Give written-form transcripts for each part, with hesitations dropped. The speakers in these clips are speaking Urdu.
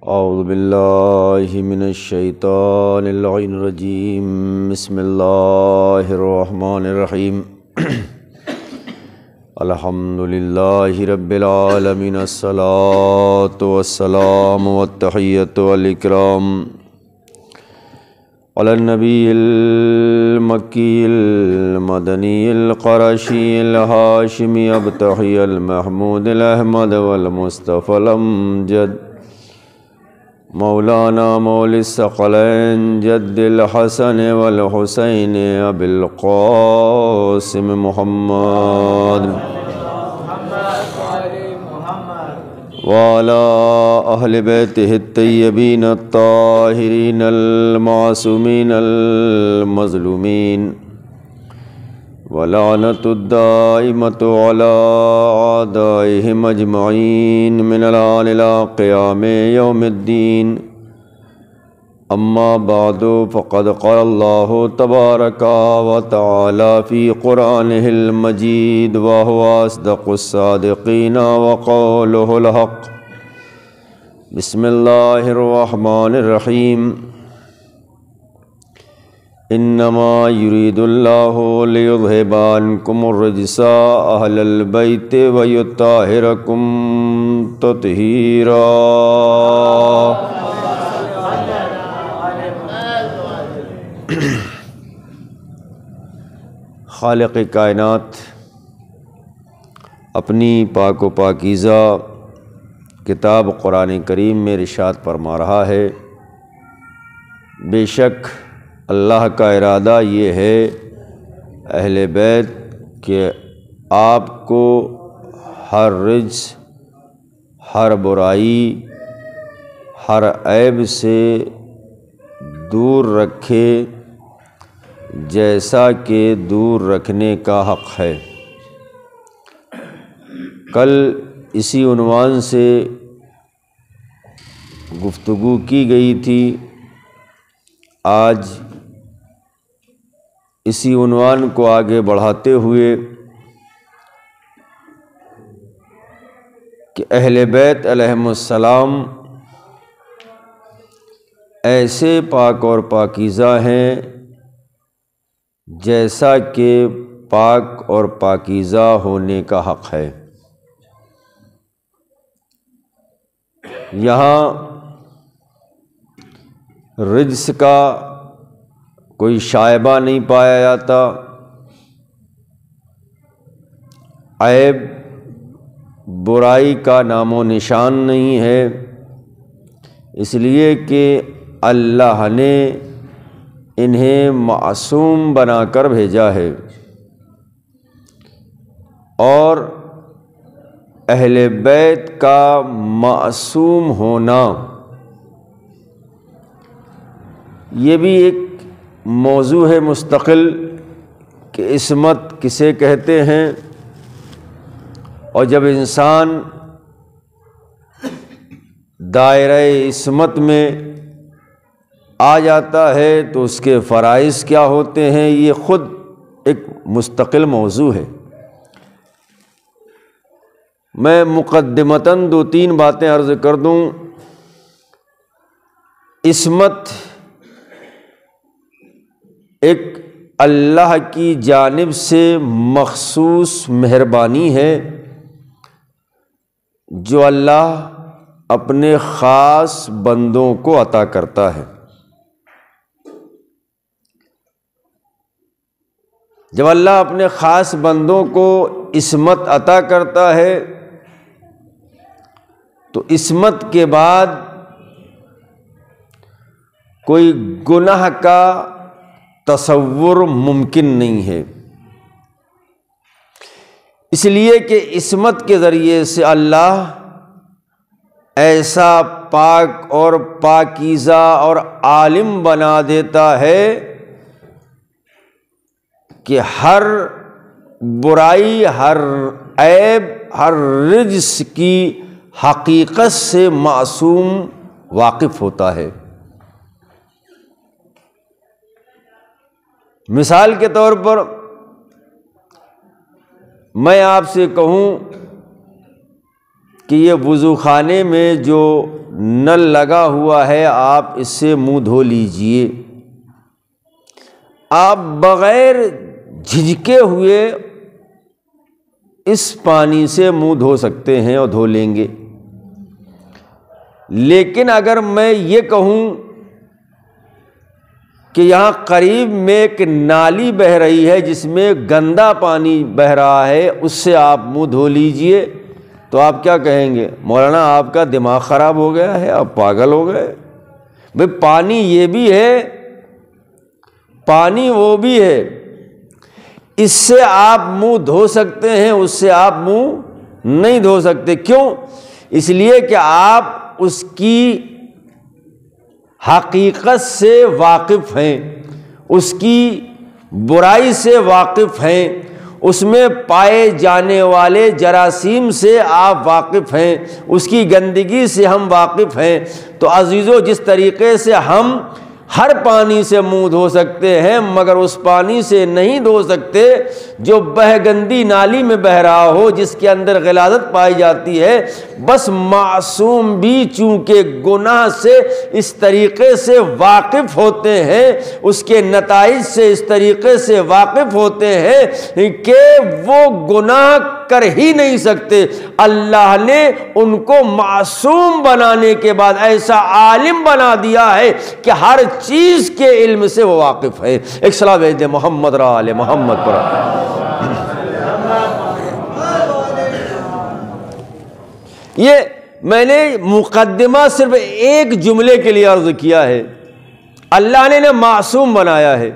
اعوذ باللہ من الشیطان اللعین الرجیم بسم اللہ الرحمن الرحیم الحمدللہ رب العالمین الصلاة والسلام والتحیۃ والاکرام علی النبی المکی المدنی القرشی الہاشمی ابتحی المحمود الاحمد والمصطفى الامجد مولانا مولی الثقلین جد الحسن والحسین ابی القاسم محمد وعلى اہل بیتہ الطیبین الطاہرین المعصومین المظلومین ولعنۃ الدائمۃ علی اعدائہم اجمعین من الآن الی قیام یوم الدین اما بعد فقد قال اللہ تبارک و تعالی فی قرآنہ المجید وہو اصدق الصادقین وقولہ الحق بسم اللہ الرحمن الرحیم انما یرید اللہ لیذہب عنکم الرجس اہل البیت ویطہرکم تطہیرا۔ خالق کائنات اپنی پاک و پاکیزہ کتاب قرآن کریم میں ارشاد فرما رہا ہے، بے شک اللہ کا ارادہ یہ ہے اہل بیت کہ آپ کو ہر رجس، ہر برائی، ہر عیب سے دور رکھے جیسا کہ دور رکھنے کا حق ہے۔ کل اسی عنوان سے گفتگو کی گئی تھی، آج اسی عنوان کو آگے بڑھاتے ہوئے کہ اہل بیت علیہم السلام ایسے پاک اور پاکیزہ ہیں جیسا کہ پاک اور پاکیزہ ہونے کا حق ہے۔ یہاں رجس کا کوئی شائبہ نہیں پایا جاتا، عیب برائی کا نام و نشان نہیں ہے، اس لیے کہ اللہ نے انہیں معصوم بنا کر بھیجا ہے، اور اہل بیت کا معصوم ہونا یہ بھی ایک موضوع ہے مستقل کہ عصمت کسے کہتے ہیں، اور جب انسان دائرہ عصمت میں آ جاتا ہے تو اس کے فرائض کیا ہوتے ہیں، یہ خود ایک مستقل موضوع ہے۔ میں مقدمتاً 2-3 باتیں عرض کر دوں۔ عصمت ایک اللہ کی جانب سے مخصوص مہربانی ہے جو اللہ اپنے خاص بندوں کو عطا کرتا ہے۔ جب اللہ اپنے خاص بندوں کو عصمت عطا کرتا ہے تو عصمت کے بعد کوئی گناہ کا تصور ممکن نہیں ہے، اس لیے کہ عصمت کے ذریعے سے اللہ ایسا پاک اور پاکیزہ اور عالم بنا دیتا ہے کہ ہر برائی، ہر عیب، ہر رجس کی حقیقت سے معصوم واقف ہوتا ہے۔ مثال کے طور پر میں آپ سے کہوں کہ یہ وضو خانے میں جو نل لگا ہوا ہے آپ اس سے منہ دھو لیجئے، آپ بغیر جھجکے ہوئے اس پانی سے منہ دھو سکتے ہیں اور دھو لیں گے۔ لیکن اگر میں یہ کہوں کہ یہاں قریب میں ایک نالی بہہ رہی ہے جس میں گندا پانی بہہ رہا ہے، اس سے آپ منہ دھو لیجئے، تو آپ کیا کہیں گے؟ مولانا آپ کا دماغ خراب ہو گیا ہے، آپ پاگل ہو گئے۔ بھئی پانی یہ بھی ہے، پانی وہ بھی ہے، اس سے آپ منہ دھو سکتے ہیں، اس سے آپ منہ نہیں دھو سکتے۔ کیوں؟ اس لیے کہ آپ اس کی حقیقت سے واقف ہیں، اس کی برائی سے واقف ہیں، اس میں پائے جانے والے جراثیم سے آپ واقف ہیں، اس کی گندگی سے ہم واقف ہیں۔ تو عزیزو، جس طریقے سے ہم ہر پانی سے منہ دھو سکتے ہیں مگر اس پانی سے نہیں دھو سکتے جو بہ گندی نالی میں بہ رہا ہو، جس کے اندر غلاظت پائی جاتی ہے، بس معصوم بھی چونکہ گناہ سے اس طریقے سے واقف ہوتے ہیں، اس کے نتائج سے اس طریقے سے واقف ہوتے ہیں کہ وہ گناہ کر ہی نہیں سکتے۔ اللہ نے ان کو معصوم بنانے کے بعد ایسا عالم بنا دیا ہے کہ ہر چیز کے علم سے وہ واقف ہے۔ ایک صلوات محمد را آل محمد پر۔ یہ میں نے مقدمہ صرف ایک جملے کے لیے عرض کیا ہے، اللہ نے انہیں معصوم بنایا ہے،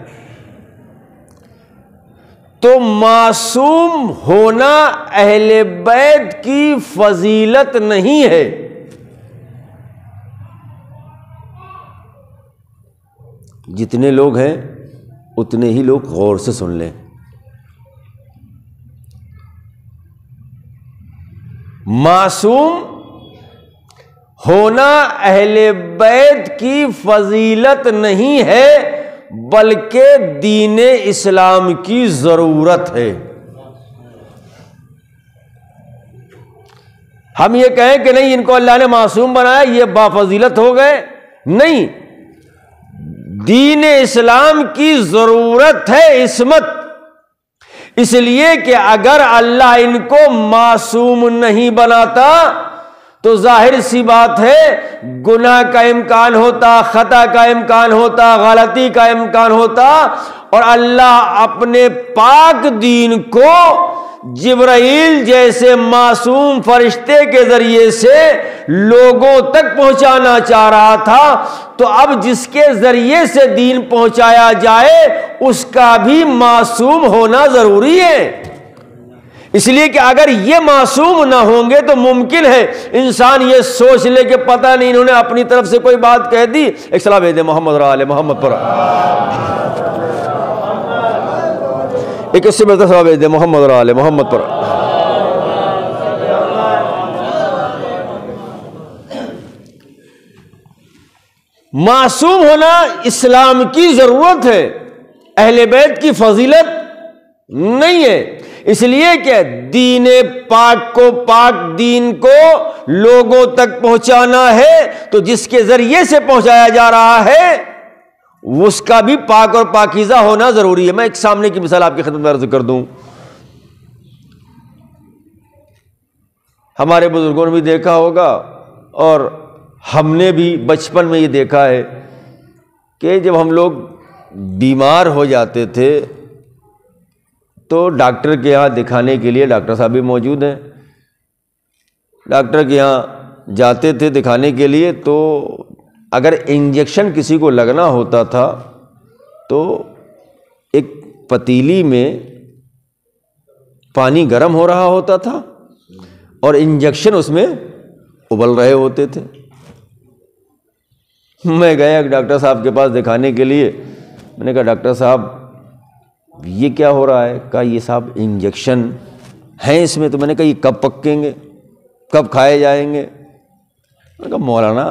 تو معصوم ہونا اہل بیت کی فضیلت نہیں ہے۔ جتنے لوگ ہیں اتنے ہی لوگ غور سے سن لیں۔ معصوم ہونا اہل بیت کی فضیلت نہیں ہے بلکہ دین اسلام کی ضرورت ہے۔ ہم یہ کہیں کہ نہیں ان کو اللہ نے معصوم بنایا یہ بافضیلت ہو گئے، نہیں، دین اسلام کی ضرورت ہے عصمت، اس لیے کہ اگر اللہ ان کو معصوم نہیں بناتا تو ظاہر سی بات ہے گناہ کا امکان ہوتا، خطا کا امکان ہوتا، غلطی کا امکان ہوتا، اور اللہ اپنے پاک دین کو جبرائیل جیسے معصوم فرشتے کے ذریعے سے لوگوں تک پہنچانا چاہ رہا تھا، تو اب جس کے ذریعے سے دین پہنچایا جائے اس کا بھی معصوم ہونا ضروری ہے۔ اس لیے کہ اگر یہ معصوم نہ ہوں گے تو ممکن ہے انسان یہ سوچ لے کہ پتہ نہیں انہوں نے اپنی طرف سے کوئی بات کہہ دی۔ ایک صلوات محمد را آل محمد پر، ایک اس سے بہتر صلوات محمد را آل محمد پر۔ معصوم ہونا اسلام کی ضرورت ہے، اہل بیت کی فضیلت نہیں ہے، اس لیے کہ دین پاک کو، پاک دین کو لوگوں تک پہنچانا ہے تو جس کے ذریعے سے پہنچایا جا رہا ہے اس کا بھی پاک اور پاکیزہ ہونا ضروری ہے۔ میں ایک سامنے کی مثال آپ کی خدمت میں عرض کر دوں، ہمارے بزرگوں نے بھی دیکھا ہوگا اور ہم نے بھی بچپن میں یہ دیکھا ہے کہ جب ہم لوگ بیمار ہو جاتے تھے تو ڈاکٹر کے یہاں دکھانے کے لیے، ڈاکٹر صاحب بھی موجود ہیں، ڈاکٹر کے یہاں جاتے تھے دکھانے کے لیے، تو اگر انجیکشن کسی کو لگنا ہوتا تھا تو ایک پتیلی میں پانی گرم ہو رہا ہوتا تھا اور انجیکشن اس میں ابل رہے ہوتے تھے۔ میں گیا ایک ڈاکٹر صاحب کے پاس دکھانے کے لیے، میں نے کہا ڈاکٹر صاحب یہ کیا ہو رہا ہے؟ کہا یہ صاحب انجیکشن ہیں اس میں۔ تو میں نے کہا یہ کب پکیں گے، کب کھائے جائیں گے؟ میں نے کہا مولانا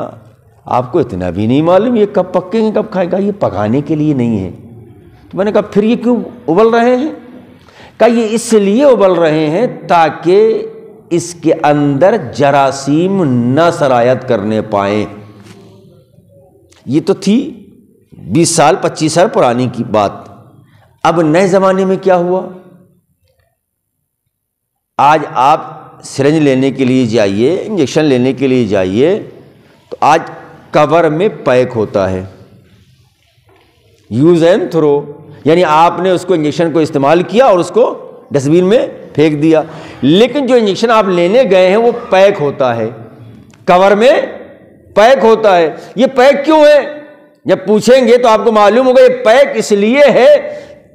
آپ کو اتنا بھی نہیں معلوم یہ کب پکیں گے کب کھائے گا؟ یہ پکانے کے لیے نہیں ہے۔ تو میں نے کہا پھر یہ کیوں ابل رہے ہیں؟ کہا یہ اس لیے ابل رہے ہیں تاکہ اس کے اندر جراثیم نہ سرایت کرنے پائیں۔ یہ تو تھی 20 سال 25 سال پرانی کی بات۔ اب نئے زمانے میں کیا ہوا؟ آج آپ سرنج لینے کے لیے جائیے، انجیکشن لینے کے لیے جائیے، تو آج کور میں پیک ہوتا ہے، یوز اینڈ تھرو، یعنی آپ نے اس کو انجیکشن کو استعمال کیا اور اس کو ڈسٹ بین میں پھینک دیا۔ لیکن جو انجیکشن آپ لینے گئے ہیں وہ پیک ہوتا ہے، کور میں پیک ہوتا ہے۔ یہ پیک کیوں ہے؟ جب پوچھیں گے تو آپ کو معلوم ہوگا یہ پیک اس لیے ہے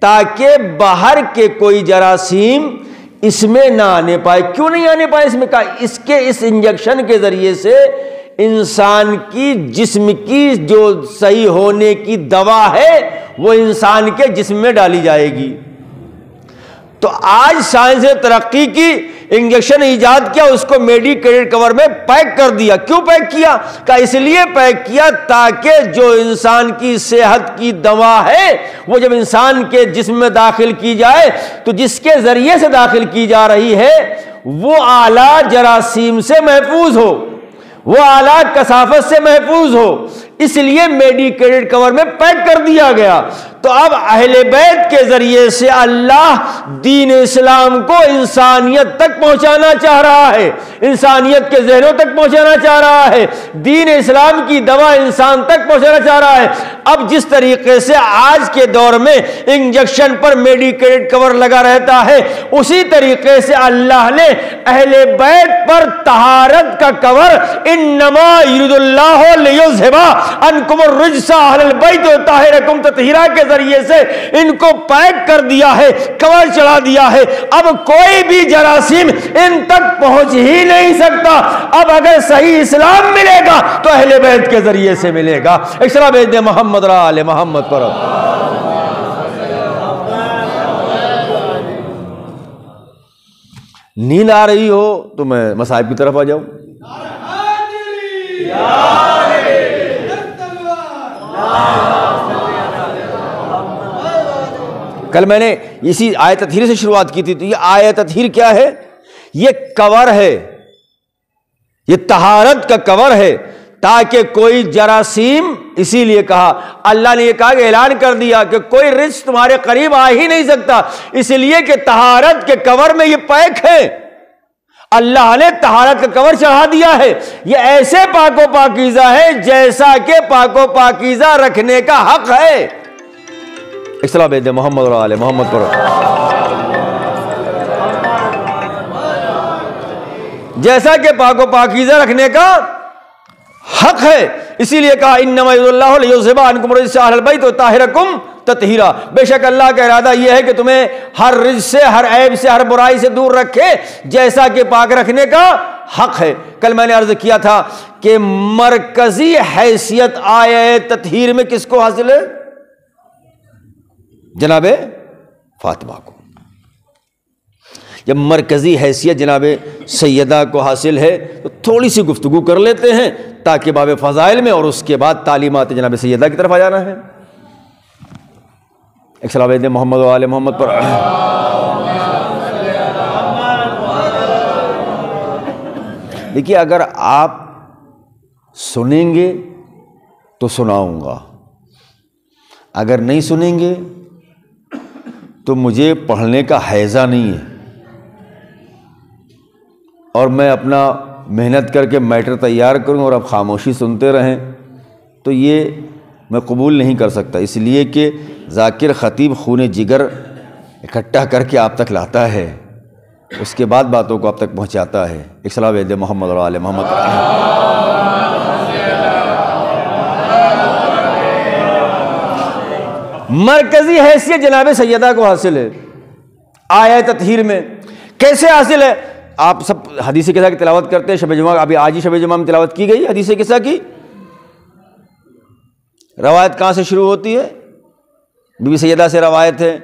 تاکہ باہر کے کوئی جراثیم اس میں نہ آنے پائے۔ کیوں نہیں آنے پائے اس میں؟ اس انجیکشن کے ذریعے سے انسان کی جسم کی جو صحیح ہونے کی دوا ہے وہ انسان کے جسم میں ڈالی جائے گی۔ تو آج سائنس نے ترقی کی، انجیکشن ایجاد کیا، اس کو میڈیکیٹڈ کور میں پیک کر دیا۔ کیوں پیک کیا؟ کہ اس لیے پیک کیا تاکہ جو انسان کی صحت کی دوا ہے وہ جب انسان کے جسم میں داخل کی جائے تو جس کے ذریعے سے داخل کی جا رہی ہے وہ اعلیٰ جراثیم سے محفوظ ہو، وہ اعلیٰ کثافت سے محفوظ ہو، اس لیے میڈیکیٹڈ کور میں پیک کر دیا گیا۔ تو اب اہل بیت کے ذریعے سے اللہ دین اسلام کو انسانیت تک پہنچانا چاہ رہا ہے، انسانیت کے ذہنوں تک پہنچانا چاہ رہا ہے، دین اسلام کی دوا انسان تک پہنچانا چاہ رہا ہے۔ اب جس طریقے سے آج کے دور میں انجیکشن پر میڈیکیٹڈ کور لگا رہتا ہے، اسی طریقے سے اللہ نے اہل بیت پر طہارت کا کور، انما یرید اللہ لیذھب عنکم الرجس اہل البیت ویطہرکم تطہیرا کے ذریعے سے ان کو پیک کر دیا ہے، کور چڑھا دیا ہے۔ اب کوئی بھی جراثیم ان تک پہنچ ہی نہیں سکتا۔ اب اگر صحیح اسلام ملے گا تو اہل بیت کے ذریعے سے ملے گا۔ ایک سلام بھیج دیں محمد اور آل محمد پر۔ نیند آ رہی ہو تو میں مصائب کی طرف آ جاؤں۔ کل میں نے اسی آیت تطہیر سے شروعات کی تھی، تو یہ آیت تطہیر کیا ہے؟ یہ کور ہے، یہ طہارت کا کور ہے تاکہ کوئی جراثیم، اسی لیے کہا اللہ نے یہ کہا کہ اعلان کر دیا کہ کوئی رزق تمہارے قریب آ ہی نہیں سکتا، اس لیے کہ طہارت کے کور میں یہ پیک ہے۔ اللہ نے طہارت کا کور چڑھا دیا ہے، یہ ایسے پاک و پاکیزہ ہے جیسا کہ پاک و پاکیزہ رکھنے کا حق ہے۔ اصلاح بید محمد اور آل محمد پر۔ جیسا کہ پاک و پاکیزہ رکھنے کا حق ہے، اسی لیے کہا انما یرید اللہ لیذھب عنکم الرجس اہل البیت ویطہرکم تطہیرا۔ بے شک اللہ کا ارادہ یہ ہے کہ تمہیں ہر رجس سے، ہر عیب سے، ہر برائی سے دور رکھے جیسا کہ پاک رکھنے کا حق ہے۔ کل میں نے عرض کیا تھا کہ مرکزی حیثیت آیہ تطہیر میں کس کو حاصل ہے؟ جناب فاطمہ کو۔ جب مرکزی حیثیت جناب سیدہ کو حاصل ہے تو تھوڑی سی گفتگو کر لیتے ہیں تاکہ باب فضائل میں اور اس کے بعد تعلیمات جناب سیدہ کی طرف آ جانا ہے۔ ایک سلام علیہ محمد و آل محمد پر۔ دیکھیے اگر آپ سنیں گے تو سناؤں گا، اگر نہیں سنیں گے تو مجھے پڑھنے کا حیضہ نہیں ہے، اور میں اپنا محنت کر کے میٹر تیار کروں اور اب خاموشی سنتے رہیں تو یہ میں قبول نہیں کر سکتا، اس لیے کہ ذاکر خطیب خون جگر اکٹھا کر کے آپ تک لاتا ہے، اس کے بعد باتوں کو آپ تک پہنچاتا ہے۔ ایک صلاۃ علی محمد اور آل محمد۔ مرکزی حیثیت جناب سیدہ کو حاصل ہے آیہ تطہیر میں۔ کیسے حاصل ہے؟ آپ سب حدیث قصہ کی تلاوت کرتے ہیں، شب جمعہ ابھی آج ہی شب جمعہ میں تلاوت کی گئی حدیث قصہ کی۔ روایت کہاں سے شروع ہوتی ہے؟ بی بی سیدہ سے روایت ہے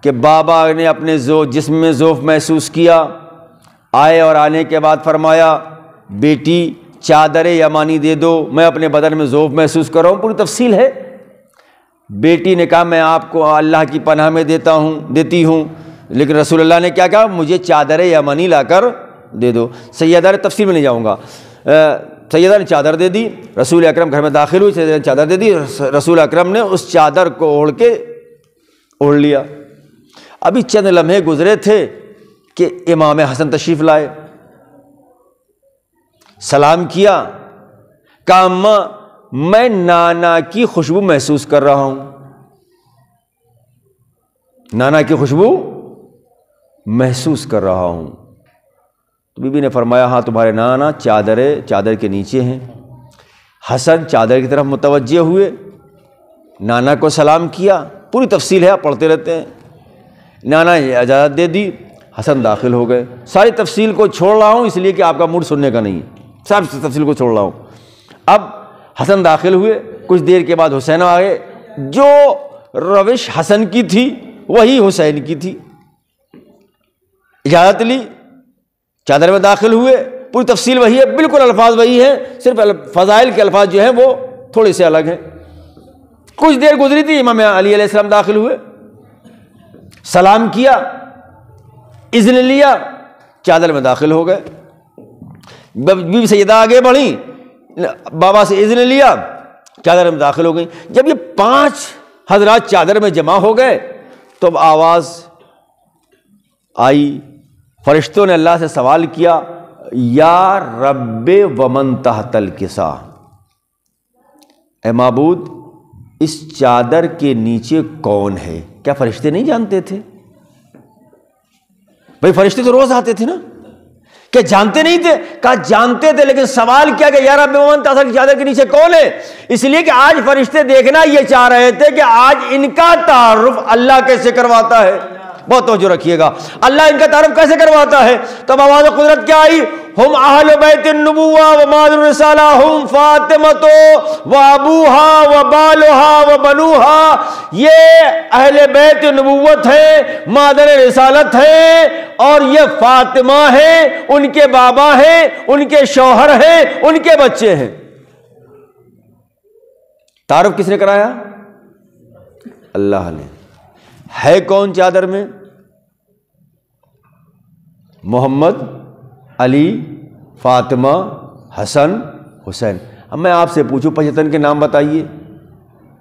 کہ بابا نے اپنے جسم میں ذوف محسوس کیا، آئے اور آنے کے بعد فرمایا بیٹی چادر یمانی دے دو، میں اپنے بدن میں ذوف محسوس کر رہا ہوں، پوری تفصیل ہے۔ بیٹی نے کہا میں آپ کو اللہ کی پناہ میں دیتی ہوں، لیکن رسول اللہ نے کیا کہا؟ مجھے چادر یمانی لا کر دے دو۔ سیدہ نے، تفصیل میں نہیں جاؤں گا، سیدہ نے چادر دے دی، رسول اکرم گھر میں داخل ہوئی، سیدہ نے چادر دے دی، رسول اکرم نے اس چادر کو اوڑھ لیا۔ ابھی چند لمحے گزرے تھے کہ امام حسن تشریف لائے، سلام کیا، کہا اماں میں نانا کی خوشبو محسوس کر رہا ہوں، نانا کی خوشبو محسوس کر رہا ہوں۔ تو بی بی نے فرمایا ہاں تمہارے نانا چادر کے نیچے ہیں۔ حسن چادر کی طرف متوجہ ہوئے، نانا کو سلام کیا، پوری تفصیل ہے آپ پڑھتے رہتے ہیں۔ نانا نے اجازت دے دی، حسن داخل ہو گئے۔ ساری تفصیل کو چھوڑ رہا ہوں اس لیے کہ آپ کا موڈ سننے کا نہیں ہے، ساری تفصیل کو چھوڑ رہا ہوں۔ اب حسن داخل ہوئے، کچھ دیر کے بعد حسین آئے، جو روش حسن کی تھی وہی حسین کی تھی۔ اجازت لی، چادر میں داخل ہوئے، پوری تفصیل وہی ہے، بالکل الفاظ وہی ہیں، صرف فضائل کے الفاظ جو ہیں وہ تھوڑے سے الگ ہیں۔ کچھ دیر گزری تھی، امام علی علیہ السلام داخل ہوئے، سلام کیا، اذن لیا، چادر میں داخل ہو گئے۔ بیوی سیدہ آگے بڑھی، بابا سے اذن لیا، چادر میں داخل ہو گئی۔ جب یہ 5 حضرات چادر میں جمع ہو گئے تو اب آواز آئی، فرشتوں نے اللہ سے سوال کیا، یا رب ومن تحت الکسا، اے معبود اس چادر کے نیچے کون ہے؟ کیا فرشتے نہیں جانتے تھے؟ بھائی فرشتے تو روز آتے تھے نا، کیا جانتے نہیں تھے؟ کہا جانتے تھے، لیکن سوال کیا کہ یا رب ومن تحت الکسا، چادر کے نیچے کون ہے؟ اس لیے کہ آج فرشتے دیکھنا یہ چاہ رہے تھے کہ آج ان کا تعارف اللہ کیسے کرواتا ہے۔ بہت توجہ رکھیے گا، اللہ ان کا تعارف کیسے کرواتا ہے؟ تو آواز قدرت کیا آئی؟ ہم اہل بیت النبوہ و مادر الرسالہ، ہم فاطمۃ و ابوہا و بالہا و بنوہا، یہ اہل بیت نبوت ہے، مادر رسالت ہے، اور یہ فاطمہ ہے، ان کے بابا ہیں، ان کے شوہر ہیں، ان کے بچے ہیں۔ تعارف کس نے کرایا؟ اللہ نے۔ ہے کون چادر میں؟ محمد، علی، فاطمہ، حسن، حسین۔ اب میں آپ سے پوچھوں پنجتن کے نام بتائیے،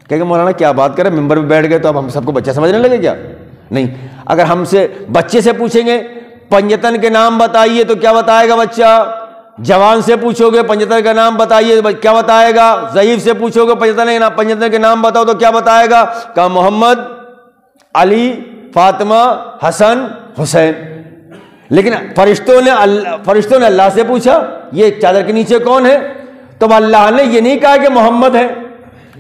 کہیں گے مولانا کیا بات کریں، ممبر پہ بیٹھ گئے تو اب ہم سب کو بچہ سمجھنے لگے کیا؟ نہیں، اگر ہم سے بچے سے پوچھیں گے پنجتن کے نام بتائیے تو کیا بتائے گا بچہ؟ جوان سے پوچھو گے پنجتن کا نام بتائیے کیا بتائے گا؟ ضعیف سے پوچھو گے پنجتن کے نام بتاؤ تو کیا بتائے گا؟ کہا محمد، علی، فاطمہ، حسن، حسین۔ لیکن فرشتوں نے اللہ سے پوچھا یہ چادر کے نیچے کون ہے؟ تو اللہ نے یہ نہیں کہا کہ محمد ہے،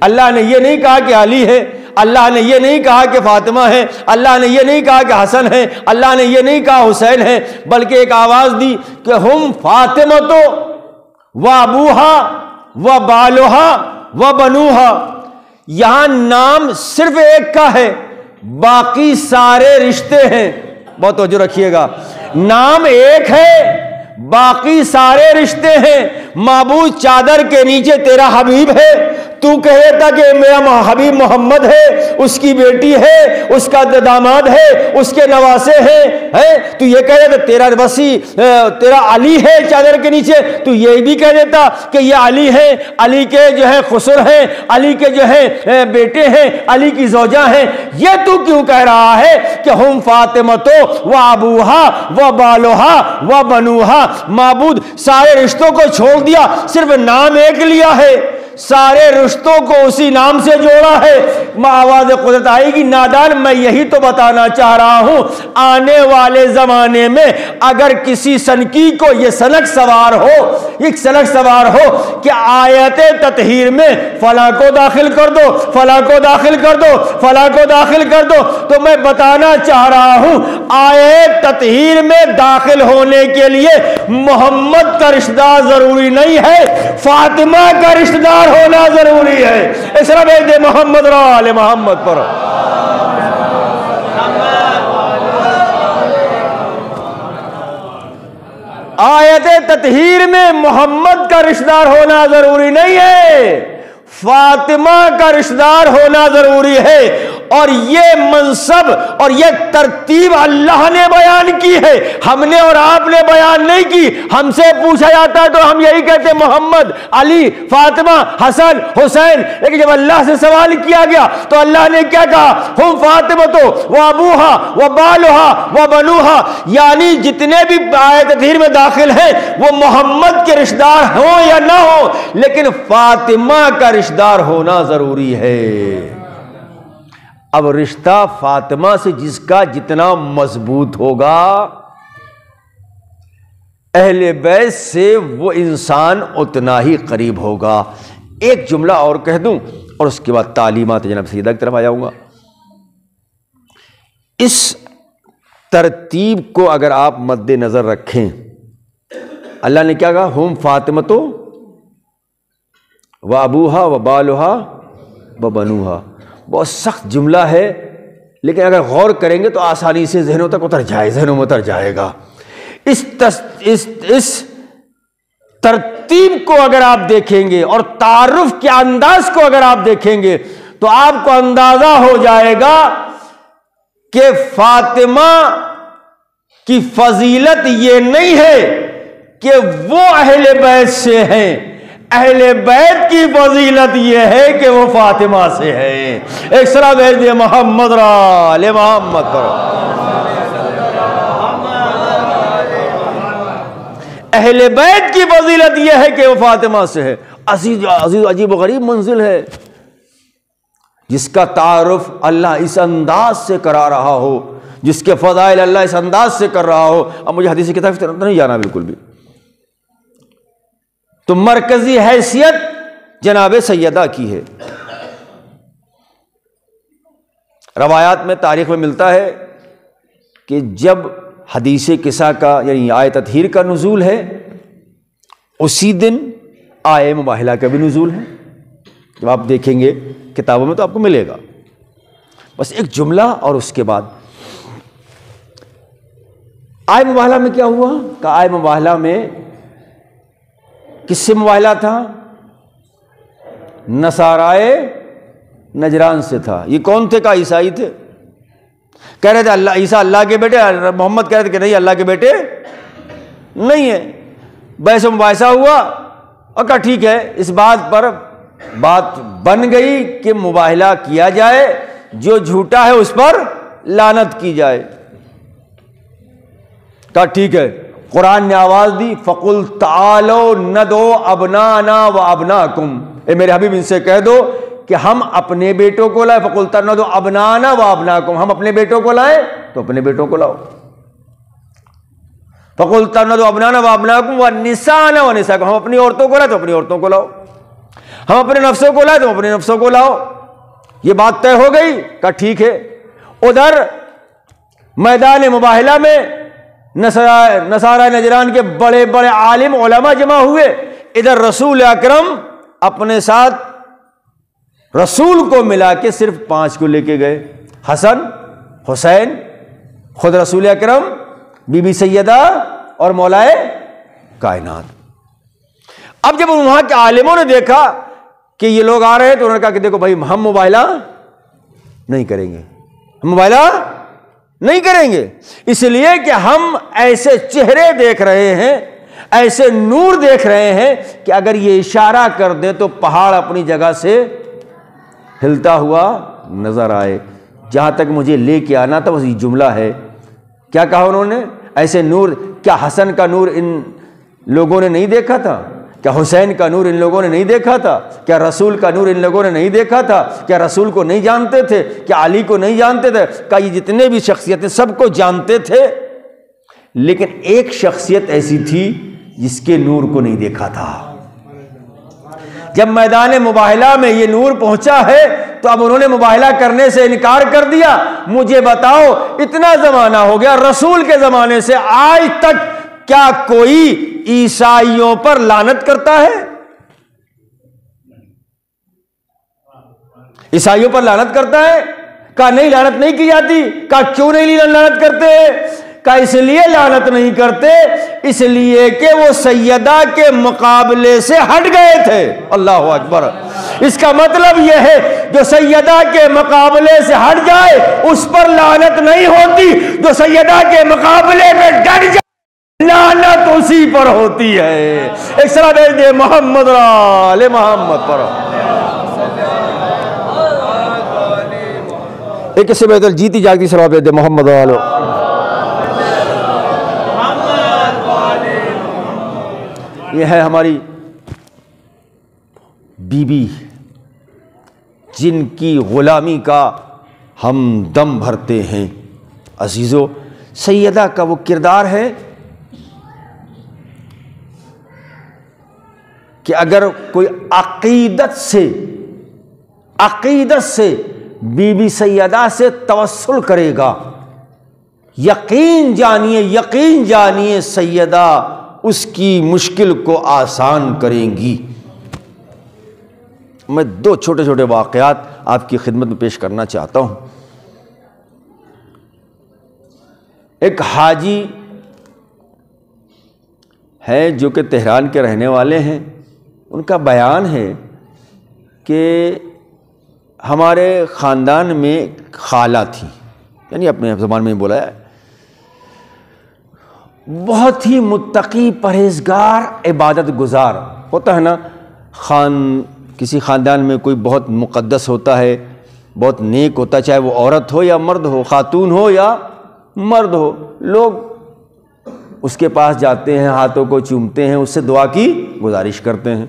اللہ نے یہ نہیں کہا کہ علی ہے، اللہ نے یہ نہیں کہا کہ فاطمہ ہے، اللہ نے یہ نہیں کہا کہ حسن ہے، اللہ نے یہ نہیں کہا حسین ہے، بلکہ ایک آواز دی کہ ہم فاطمۃ و ابوہا و بالہا و بنوہا۔ یہاں نام صرف ایک کا ہے، باقی سارے رشتے ہیں۔ بہت توجہ رکھیے گا، نام ایک ہے، باقی سارے رشتے ہیں۔ معبود چادر کے نیچے تیرا حبیب ہے، تو کہتا کہ میرا حبیب محمد ہے، اس کی بیٹی ہے، اس کا داماد ہے، اس کے نواسے ہیں، تو یہ کہہ دیتا تیرا وسیع تیرا علی ہے چادر کے نیچے، تو یہ بھی کہہ دیتا کہ یہ علی ہے، علی کے جو ہے خسر ہیں، علی کے جو ہے بیٹے ہیں، علی کی زوجہ ہیں۔ یہ تو کیوں کہہ رہا ہے کہ ہم فاطمۃ و ابوہا و بالہا و بنوہا؟ معبود سارے رشتوں کو چھوڑ دیا، صرف نام ایک لیا ہے، سارے رشتوں کو اسی نام سے جوڑا ہے۔ آواز قدرت آئے گی، نادان میں یہی تو بتانا چاہ رہا ہوں، آنے والے زمانے میں اگر کسی سنکی کو یہ سنک سوار ہو کہ آیت تطہیر میں فلاں کو داخل کر دو، فلاں کو داخل کر دو، فلاں کو داخل کر دو، تو میں بتانا چاہ رہا ہوں آیت تطہیر میں داخل ہونے کے لیے محمد کا رشتہ دار ضروری نہیں ہے، فاطمہ کا رشتہ دار ہونا ضروری ہے۔ اس رب محمد اور آل محمد پر آیت تطہیر میں محمد کا رشتہ دار ہونا ضروری نہیں ہے، فاطمہ کا رشتہ دار ہونا ضروری ہے۔ اور یہ منصب اور یہ ترتیب اللہ نے بیان کی ہے، ہم نے اور آپ نے بیان نہیں کی۔ ہم سے پوچھا جاتا ہے تو ہم یہی کہتے ہیں محمد، علی، فاطمہ، حسن، حسین، لیکن جب اللہ سے سوال کیا گیا تو اللہ نے کیا کہا؟ ہم فاطمہ تو و ابوہا و بالہا و بنوہا، یعنی جتنے بھی آیت تطہیر میں داخل ہیں وہ محمد کے رشتہ دار ہوں یا نہ ہوں، لیکن فاطمہ کا رشتہ دار ہونا ضروری ہے۔ اب رشتہ فاطمہ سے جس کا جتنا مضبوط ہوگا، اہل بیت سے وہ انسان اتنا ہی قریب ہوگا۔ ایک جملہ اور کہہ دوں اور اس کے بعد تعلیمات جناب سیدہ کی طرف آ جاؤں گا۔ اس ترتیب کو اگر آپ مد نظر رکھیں، اللہ نے کیا کہا؟ ہم فاطمہ و ابوہا و بالہا و بنوہا۔ بہت سخت جملہ ہے، لیکن اگر غور کریں گے تو آسانی سے ذہنوں میں اتر جائے گا۔ اس ترتیب کو اگر آپ دیکھیں گے اور تعارف کے انداز کو اگر آپ دیکھیں گے تو آپ کو اندازہ ہو جائے گا کہ فاطمہ کی فضیلت یہ نہیں ہے کہ وہ اہل بیت سے ہیں، اہل بیت کی فضیلت یہ ہے کہ وہ فاطمہ سے ہے۔ ایک سلام بھیج دیا محمد را علی محمد پر۔ اہل بیت کی فضیلت یہ ہے کہ وہ فاطمہ سے ہے۔ عزیز عجیب و غریب منزل ہے، جس کا تعارف اللہ اس انداز سے کرا رہا ہو، جس کے فضائل اللہ اس انداز سے کر رہا ہو۔ اب مجھے حدیث کتاب سے نہیں جانا بالکل بھی، تو مرکزی حیثیت جناب سیدہ کی ہے۔ روایات میں، تاریخ میں ملتا ہے کہ جب حدیث قصہ کا یعنی آیت تطہیر کا نزول ہے، اسی دن آیہ مباہلہ کا بھی نزول ہے۔ جب آپ دیکھیں گے کتابوں میں تو آپ کو ملے گا۔ بس ایک جملہ اور اس کے بعد آیہ مباہلہ میں کیا ہوا کہ آیہ مباہلہ میں کس سے مباہلہ تھا؟ نصارائے نجران سے تھا۔ یہ کون تھے؟ کہ عیسائی تھے، کہہ رہے تھے اللہ عیسیٰ اللہ کے بیٹے، محمد کہہ رہے تھے کہ نہیں اللہ کے بیٹے نہیں ہے۔ بحث و مباحثہ ہوا اور کہا ٹھیک ہے، اس بات پر بات بن گئی کہ مباہلہ کیا جائے، جو جھوٹا ہے اس پر لعنت کی جائے۔ کہا ٹھیک ہے۔ قرآن نے آواز دی فَقُلْ تَعَالَوْا نَدْعُوا أَبْنَاءَنَا وَأَبْنَاءَكُمْ، اے میرے حبیب ان سے کہہ دو کہ ہم اپنے بیٹوں کو لائیں۔ فَقُلْ تَعَالَوْا أَبْنَاءَنَا وَأَبْنَاءَكُمْ، ہم اپنے بیٹوں کو لائیں تو اپنے بیٹوں کو لاؤ۔ فَقُلْ تَعَالَوْا أَبْنَاءَنَا وَأَبْنَاءَكُمْ وَنِسَاءَنَا وَنِسَاءَكُمْ، ہم اپنی عورتوں کو لائیں تو اپنی عورتوں کو لاؤ، ہم اپنے نفسوں کو لائیں تو اپنے نفسوں کو لاؤ۔ یہ بات طے ہو گئی۔ کہا ٹھیک ہے۔ ادھر میدان مباہلہ میں نصارہ نجران کے بڑے بڑے عالم علماء جمع ہوئے، ادھر رسول اکرم اپنے ساتھ رسول کو ملا کے صرف 5 کو لے کے گئے، حسن، حسین، خود رسول اکرم، بی بی سیدہ اور مولائے کائنات۔ اب جب وہاں کے عالموں نے دیکھا کہ یہ لوگ آ رہے ہیں تو انہوں نے کہا کہ دیکھو بھائی ہم مباہلہ نہیں کریں گے، ہم مباہلہ نہیں کریں گے، اس لیے کہ ہم ایسے چہرے دیکھ رہے ہیں، ایسے نور دیکھ رہے ہیں کہ اگر یہ اشارہ کر دیں تو پہاڑ اپنی جگہ سے ہلتا ہوا نظر آئے۔ جہاں تک مجھے لے کے آنا تھا بس یہ جملہ ہے۔ کیا کہا انہوں نے؟ ایسے نور، کیا حسن کا نور ان لوگوں نے نہیں دیکھا تھا؟ کیا حسین کا نور ان لوگوں نے نہیں دیکھا تھا؟ کیا رسول کا نور ان لوگوں نے نہیں دیکھا تھا؟ کیا رسول کو نہیں جانتے تھے؟ کیا علی کو نہیں جانتے تھے؟ کیا یہ جتنے بھی شخصیتیں سب کو جانتے تھے؟ لیکن ایک شخصیت ایسی تھی جس کے نور کو نہیں دیکھا تھا۔ جب میدان مباہلہ میں یہ نور پہنچا ہے تو اب انہوں نے مباہلہ کرنے سے انکار کر دیا۔ مجھے بتاؤ، اتنا زمانہ ہو گیا رسول کے زمانے سے آج تک، کیا کوئی عیسائیوں پر لعنت کرتا ہے؟ عیسائیوں پر لعنت کرتا ہے؟ کہا نہیں، لعنت نہیں کی جاتی۔ کہا کیوں نہیں لعنت کرتے؟ کہ اس لیے لعنت نہیں کرتے اس لیے کہ وہ سیدہ کے مقابلے سے ہٹ گئے تھے۔ اللہ اکبر۔ اس کا مطلب یہ ہے جو سیدہ کے مقابلے سے ہٹ جائے اس پر لعنت نہیں ہوتی، جو سیدہ کے مقابلے میں ڈٹ جائے لعنت اسی پر ہوتی ہے۔ ایک صلاۃ بھیج دے محمد آل محمد پر۔ ایک سے بہتر جیتی جاگتی صلاۃ بھیج دے محمد آل۔ یہ ہے ہماری بی بی جن کی غلامی کا ہم دم بھرتے ہیں۔ عزیزو، سیدہ کا وہ کردار ہے کہ اگر کوئی عقیدت سے بی بی سیدہ سے توسل کرے گا، یقین جانیے سیدہ اس کی مشکل کو آسان کریں گی۔ میں دو چھوٹے چھوٹے واقعات آپ کی خدمت میں پیش کرنا چاہتا ہوں۔ ایک حاجی ہے جو کہ تہران کے رہنے والے ہیں، ان کا بیان ہے کہ ہمارے خاندان میں خالہ تھی، یعنی اپنے زبان میں بولا ہے، بہت ہی متقی پرہیزگار عبادت گزار ہوتا ہے نا۔ کسی خاندان میں کوئی بہت مقدس ہوتا ہے، بہت نیک ہوتا ہے، چاہے وہ عورت ہو یا مرد ہو، خاتون ہو یا مرد ہو، لوگ اس کے پاس جاتے ہیں، ہاتھوں کو چومتے ہیں، اس سے دعا کی گزارش کرتے ہیں۔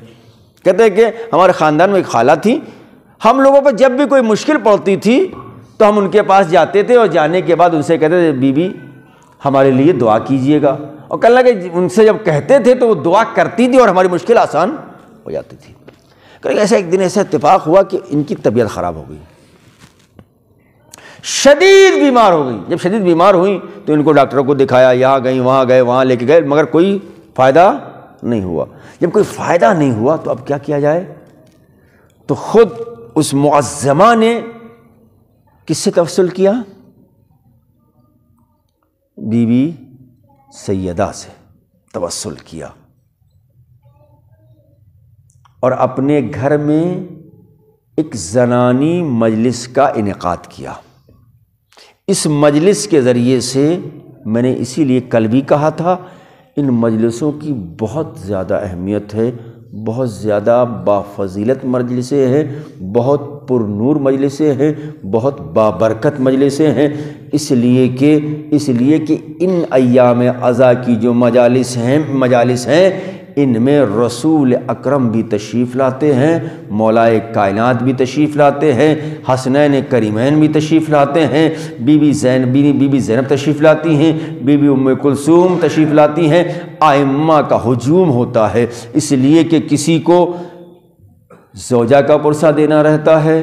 کہتے ہیں کہ ہمارے خاندان میں ایک خالہ تھی، ہم لوگوں پہ جب بھی کوئی مشکل پڑتی تھی تو ہم ان کے پاس جاتے تھے اور جانے کے بعد ان سے کہتے تھے بی بی ہمارے لیے دعا کیجئے گا، اور کہنے لگے ان سے جب کہتے تھے تو وہ دعا کرتی تھی اور ہماری مشکل آسان ہو جاتی تھی۔ ایسا ایک دن ایسا اتفاق ہوا کہ ان کی طبیعت خراب ہو گئی، شدید بیمار ہو گئی۔ جب شدید بیمار ہوئی تو ان کو ڈاکٹروں کو دکھایا، یہاں گئی وہاں گئے وہاں لے کے گئے، مگر کوئی فائدہ نہیں ہوا۔ جب کوئی فائدہ نہیں ہوا تو اب کیا کیا جائے؟ تو خود اس معظمہ نے کس سے توسل کیا؟ بی بی سیدہ سے توسل کیا، اور اپنے گھر میں ایک زنانی مجلس کا انعقاد کیا۔ اس مجلس کے ذریعے سے میں نے اسی لیے کل بھی کہا تھا، ان مجلسوں کی بہت زیادہ اہمیت ہے، بہت زیادہ بافضیلت مجلسیں ہیں، بہت پر نور مجلسیں ہیں، بہت بابرکت مجلسیں ہیں، اس لیے کہ ان ایام عزا کی جو مجالس ہیں ان میں رسول اکرم بھی تشریف لاتے ہیں، مولائے کائنات بھی تشریف لاتے ہیں، حسنین کریمین بھی تشریف لاتے ہیں، بی بی زینب تشریف لاتی ہیں، بی بی ام کلثوم تشریف لاتی ہیں، ائمہ کا ہجوم ہوتا ہے، اس لیے کہ کسی کو زوجہ کا پرسہ دینا رہتا ہے،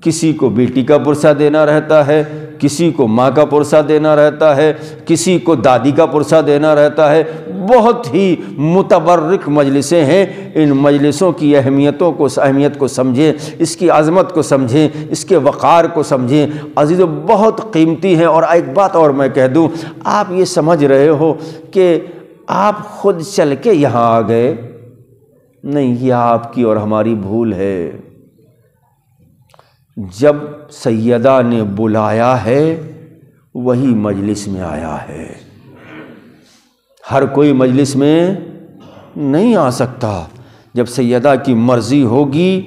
کسی کو بیٹی کا پرسہ دینا رہتا ہے، کسی کو ماں کا پرسہ دینا رہتا ہے، کسی کو دادی کا پرسہ دینا رہتا ہے، بہت ہی متبرک مجلسیں ہیں۔ ان مجلسوں کی اہمیت کو سمجھیں، اس کی عظمت کو سمجھیں، اس کے وقار کو سمجھیں، عزیزو بہت قیمتی ہیں۔ اور ایک بات اور میں کہہ دوں، آپ یہ سمجھ رہے ہو کہ آپ خود چل کے یہاں آ گئے، نہیں، یہ آپ کی اور ہماری بھول ہے۔ جب سیدہ نے بلایا ہے وہی مجلس میں آیا ہے، ہر کوئی مجلس میں نہیں آ سکتا۔ جب سیدہ کی مرضی ہوگی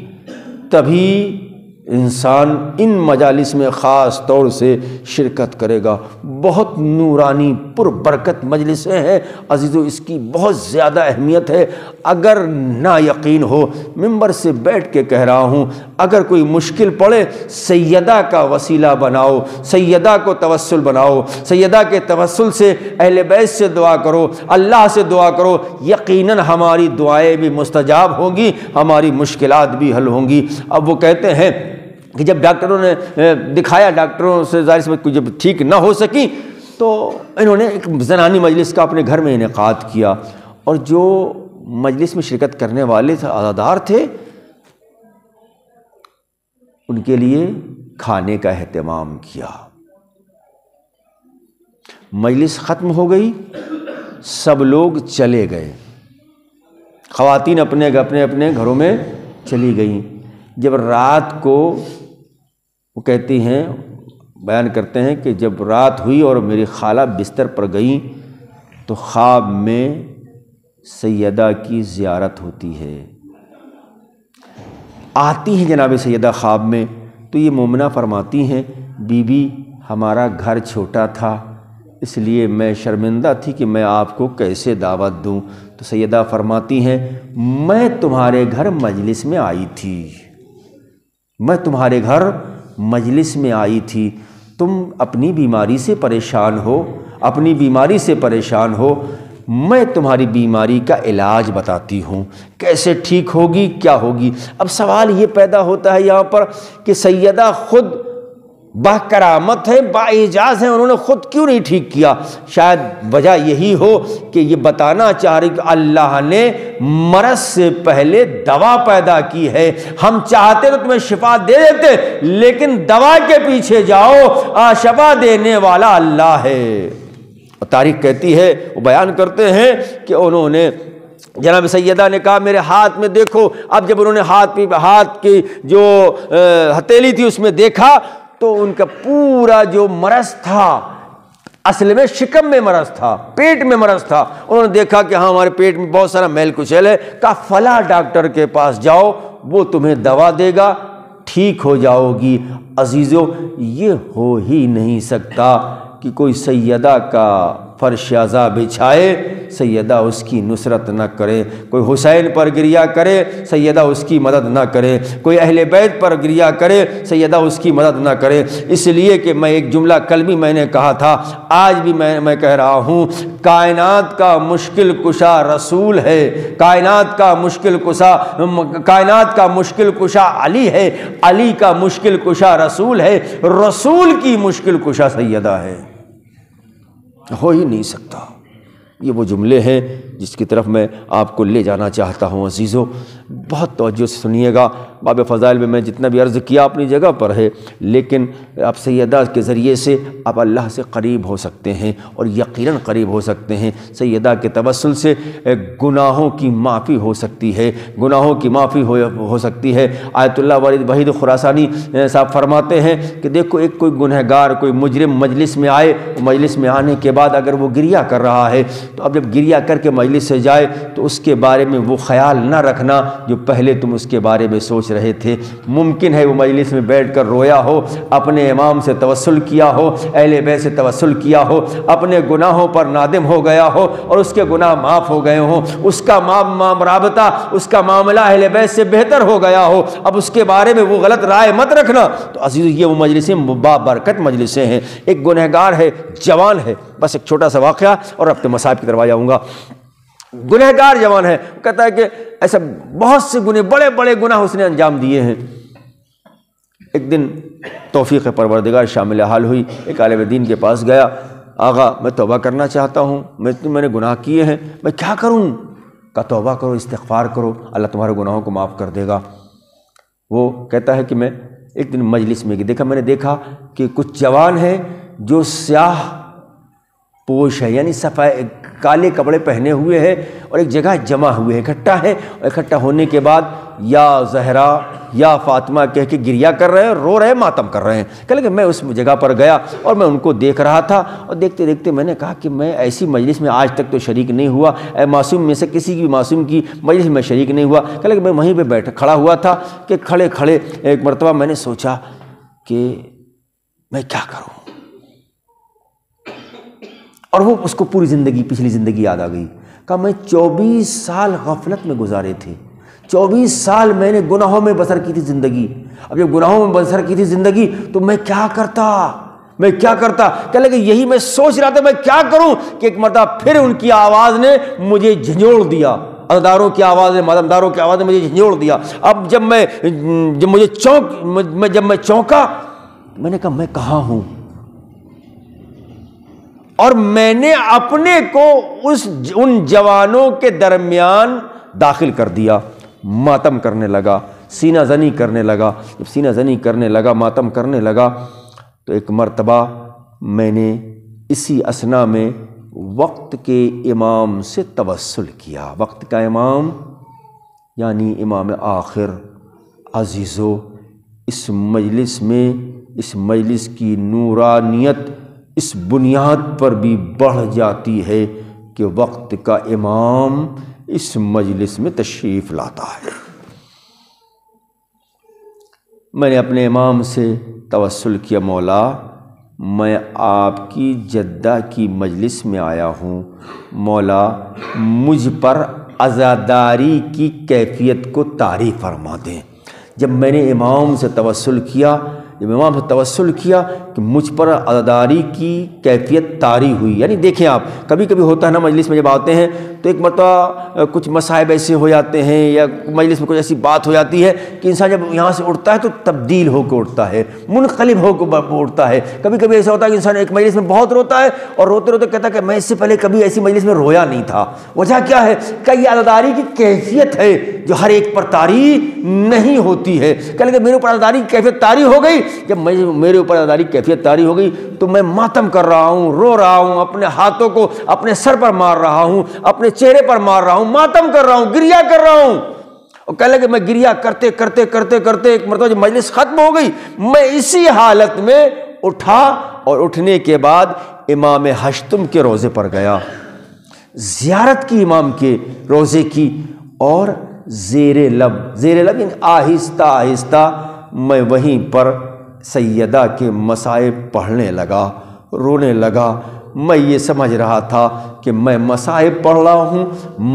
تبھی انسان ان مجالس میں خاص طور سے شرکت کرے گا۔ بہت نورانی پر برکت مجلسیں ہیں عزیزو، اس کی بہت زیادہ اہمیت ہے۔ اگر نا یقین ہو، ممبر سے بیٹھ کے کہہ رہا ہوں، اگر کوئی مشکل پڑے سیدہ کا وسیلہ بناؤ، سیدہ کو توسل بناؤ، سیدہ کے توسل سے اہل بیت سے دعا کرو، اللہ سے دعا کرو، یقیناً ہماری دعائیں بھی مستجاب ہوں گی، ہماری مشکلات بھی حل ہوں گی۔ اب وہ کہتے ہیں کہ جب ڈاکٹروں نے دکھایا، ڈاکٹروں سے ظاہر سی بات جب ٹھیک نہ ہو سکی تو انہوں نے ایک زنانی مجلس کا اپنے گھر میں انعقاد کیا، اور جو مجلس میں شرکت کرنے والے تھے، عزادار تھے، ان کے لیے کھانے کا اہتمام کیا۔ مجلس ختم ہو گئی، سب لوگ چلے گئے، خواتین اپنے اپنے گھروں میں چلی گئیں۔ جب رات کو وہ کہتی ہیں، بیان کرتے ہیں کہ جب رات ہوئی اور میری خالہ بستر پر گئیں تو خواب میں سیدہ کی زیارت ہوتی ہے، آتی ہیں جناب سیدہ خواب میں، تو یہ مومنہ فرماتی ہیں بی بی ہمارا گھر چھوٹا تھا اس لیے میں شرمندہ تھی کہ میں آپ کو کیسے دعوت دوں، تو سیدہ فرماتی ہیں میں تمہارے گھر مجلس میں آئی تھی، میں تمہارے گھر مجلس میں آئی تھی، تم اپنی بیماری سے پریشان ہو، اپنی بیماری سے پریشان ہو، میں تمہاری بیماری کا علاج بتاتی ہوں، کیسے ٹھیک ہوگی کیا ہوگی۔ اب سوال یہ پیدا ہوتا ہے یہاں پر کہ سیدہ خود با کرامت ہے، با اعجاز ہے، انہوں نے خود کیوں نہیں ٹھیک کیا؟ شاید وجہ یہی ہو کہ یہ بتانا چاہ رہی کہ اللہ نے مرض سے پہلے دوا پیدا کی ہے، ہم چاہتے تو تمہیں شفا دے دیتے لیکن دوا کے پیچھے جاؤ، شفا دینے والا اللہ ہے۔ اور تاریخ کہتی ہے، وہ بیان کرتے ہیں کہ انہوں نے جناب سیدہ نے کہا میرے ہاتھ میں دیکھو، اب جب انہوں نے ہاتھ کی جو ہتھیلی تھی اس میں دیکھا تو ان کا پورا جو مرض تھا اصل میں شکم میں مرض تھا، پیٹ میں مرض تھا، انہوں نے دیکھا کہ ہاں ہمارے پیٹ میں بہت سارا میل کچیل ہے، کہا فلاں ڈاکٹر کے پاس جاؤ وہ تمہیں دوا دے گا، ٹھیک ہو جاؤ گی۔ عزیزو یہ ہو ہی نہیں سکتا کہ کوئی سیدہ کا فرش عزا بچھائے سیدہ اس کی نصرت نہ کرے، کوئی حسین پر گریہ کرے سیدہ اس کی مدد نہ کرے، کوئی اہل بیت پر گریہ کرے سیدہ اس کی مدد نہ کرے۔ اس لیے کہ میں ایک جملہ کل بھی میں نے کہا تھا، آج بھی میں کہہ رہا ہوں، کائنات کا مشکل کشا رسول ہے، کائنات کا مشکل کشا علی ہے، علی کا مشکل کشا رسول ہے، رسول کی مشکل کشا سیدہ ہے، ہو ہی نہیں سکتا۔ یہ وہ جملے ہیں جس کی طرف میں آپ کو لے جانا چاہتا ہوں۔ عزیزو بہت توجہ سے سنیے گا، باب فضائل میں میں جتنا بھی عرض کیا اپنی جگہ پر ہے، لیکن آپ سیدہ کے ذریعے سے آپ اللہ سے قریب ہو سکتے ہیں اور یقیناً قریب ہو سکتے ہیں۔ سیدہ کے توسل سے گناہوں کی معافی ہو سکتی ہے، گناہوں کی معافی ہو سکتی ہے۔ آیت اللہ وحید خراسانی صاحب فرماتے ہیں کہ دیکھو ایک کوئی گنہگار، کوئی مجرم مجلس میں آئے، مجلس میں آنے کے بعد اگر وہ گریہ کر رہا ہے تو اب جب گریہ کر کے مجلس سے جائے تو اس کے بارے میں وہ خیال نہ رکھنا جو پہلے تم اس کے بارے میں سوچ رہے تھے۔ ممکن ہے وہ مجلس میں بیٹھ کر رویا ہو، اپنے امام سے توسل کیا ہو، اہل بیت سے توسل کیا ہو، اپنے گناہوں پر نادم ہو گیا ہو اور اس کے گناہ معاف ہو گئے ہوں، اس کا رابطہ، اس کا معاملہ اہل بیت سے بہتر ہو گیا ہو، اب اس کے بارے میں وہ غلط رائے مت رکھنا۔ تو عزیز یہ وہ مجلسیں بابرکت مجلسیں ہیں۔ ایک گنہگار ہے، جوان ہے، بس ایک چھوٹا سا واقعہ اور اپنے مصائب کی طرف آ جاؤں گا۔ گنہگار جوان ہے، وہ کہتا ہے کہ ایسا بہت سے بڑے بڑے گناہ اس نے انجام دیے ہیں۔ ایک دن توفیق پروردگار شامل حال ہوئی، ایک عالم دین کے پاس گیا، آغا میں توبہ کرنا چاہتا ہوں، میں نے گناہ کیے ہیں، میں کیا کروں؟ کہا توبہ کرو، استغفار کرو، اللہ تمہارے گناہوں کو معاف کر دے گا۔ وہ کہتا ہے کہ میں ایک دن مجلس میں میں نے دیکھا کہ کچھ جوان ہیں جو سیاہ پوش ہے، یعنی کالے کپڑے پہنے ہوئے ہیں اور ایک جگہ جمع ہوئے ہیں، اکٹھا ہے، اور اکٹھا ہونے کے بعد یا زہرا یا فاطمہ کہہ کے گریہ کر رہے ہیں، رو رہے ہیں، ماتم کر رہے ہیں۔ کہنے کہ میں اس جگہ پر گیا اور میں ان کو دیکھ رہا تھا، اور دیکھتے دیکھتے میں نے کہا کہ میں ایسی مجلس میں آج تک تو شریک نہیں ہوا، اے معصوم میں سے کسی بھی معصوم کی مجلس میں شریک نہیں ہوا۔ کہنے کہ میں وہیں پہ کھڑا ہوا تھا کہ کھڑے ایک مرتبہ میں نے سوچا کہ میں کیا کروں، اور وہ اس کو پوری زندگی، پچھلی زندگی یاد آ گئی۔ کہا میں 24 سال غفلت میں گزارے تھے، 24 سال میں نے گناہوں میں بسر کی تھی زندگی۔ اب جب گناہوں میں بسر کی تھی زندگی تو میں کیا کرتا؟ کہنے لگے یہی میں سوچ رہا تھا میں کیا کروں کہ ایک مرتبہ پھر ان کی آواز نے مجھے جھنجھوڑ دیا، ازداروں کی آواز نے، مادمداروں کی آواز نے مجھے جھنجھوڑ دیا۔ اب جب میں چونکا، میں نے کہا میں کہاں ہوں؟ اور میں نے اپنے کو ان جوانوں کے درمیان داخل کر دیا، ماتم کرنے لگا، سینہ زنی کرنے لگا۔ جب سینہ زنی کرنے لگا، ماتم کرنے لگا، تو ایک مرتبہ میں نے اسی اثنا میں وقت کے امام سے توسل کیا۔ وقت کا امام یعنی امام آخر عزیزو، اس مجلس میں اس مجلس کی نورانیت اس بنیاد پر بھی بڑھ جاتی ہے کہ وقت کا امام اس مجلس میں تشریف لاتا ہے۔ میں نے اپنے امام سے توسل کیا، مولا میں آپ کی جدہ کی مجلس میں آیا ہوں، مولا مجھ پر عزاداری کی کیفیت کو طاری فرما دیں۔ جب میں نے امام سے توسل کیا کہ مجھ پر عزاداری کی کیفیت طاری ہوئی، یعنی دیکھیں آپ، کبھی کبھی ہوتا ہے نا مجلس میں جب آتے ہیں تو ایک مرتبہ کچھ مصائب ایسے ہو جاتے ہیں یا مجلس میں کچھ ایسی بات ہو جاتی ہے کہ انسان جب یہاں سے اٹھتا ہے تو تبدیل ہو کے اٹھتا ہے، منقلب ہو کے اٹھتا ہے۔ کبھی کبھی ایسا ہوتا ہے کہ انسان ایک مجلس میں بہت روتا ہے اور روتے روتے کہتا ہے کہ میں اس سے پہلے کبھی ایسی مجلس میں رویا نہیں تھا۔ وجہ کیا ہے؟ کہ یہ عزاداری کی کیفیت ہے جو ہر ایک پر طاری نہیں ہوتی ہے۔ کہ میرے اوپر عزاداری کی کیفیت طاری ہو گئی، جب میرے اوپر عزاداری کی کیفیت طاری ہو گئی تو میں ماتم کر رہا ہوں، رو رہا ہوں، اپنے ہاتھوں کو اپنے سر پر مار رہا ہوں، اپنے چہرے پر مار رہا ہوں، ماتم کر رہا ہوں، گریہ کر رہا ہوں۔ اور کہہ لگے میں گریہ کرتے کرتے کرتے کرتے ایک مرتبہ جب مجلس ختم ہو گئی، میں اسی حالت میں اٹھا اور اٹھنے کے بعد امام ہشتم کے روضے پر گیا، زیارت کی امام کے روضے کی، اور زیر لب یعنی آہستہ آہستہ میں وہیں پر سیدہ کے مصائب پڑھنے لگا، رونے لگا۔ میں یہ سمجھ رہا تھا کہ میں مصائب پڑھ رہا ہوں،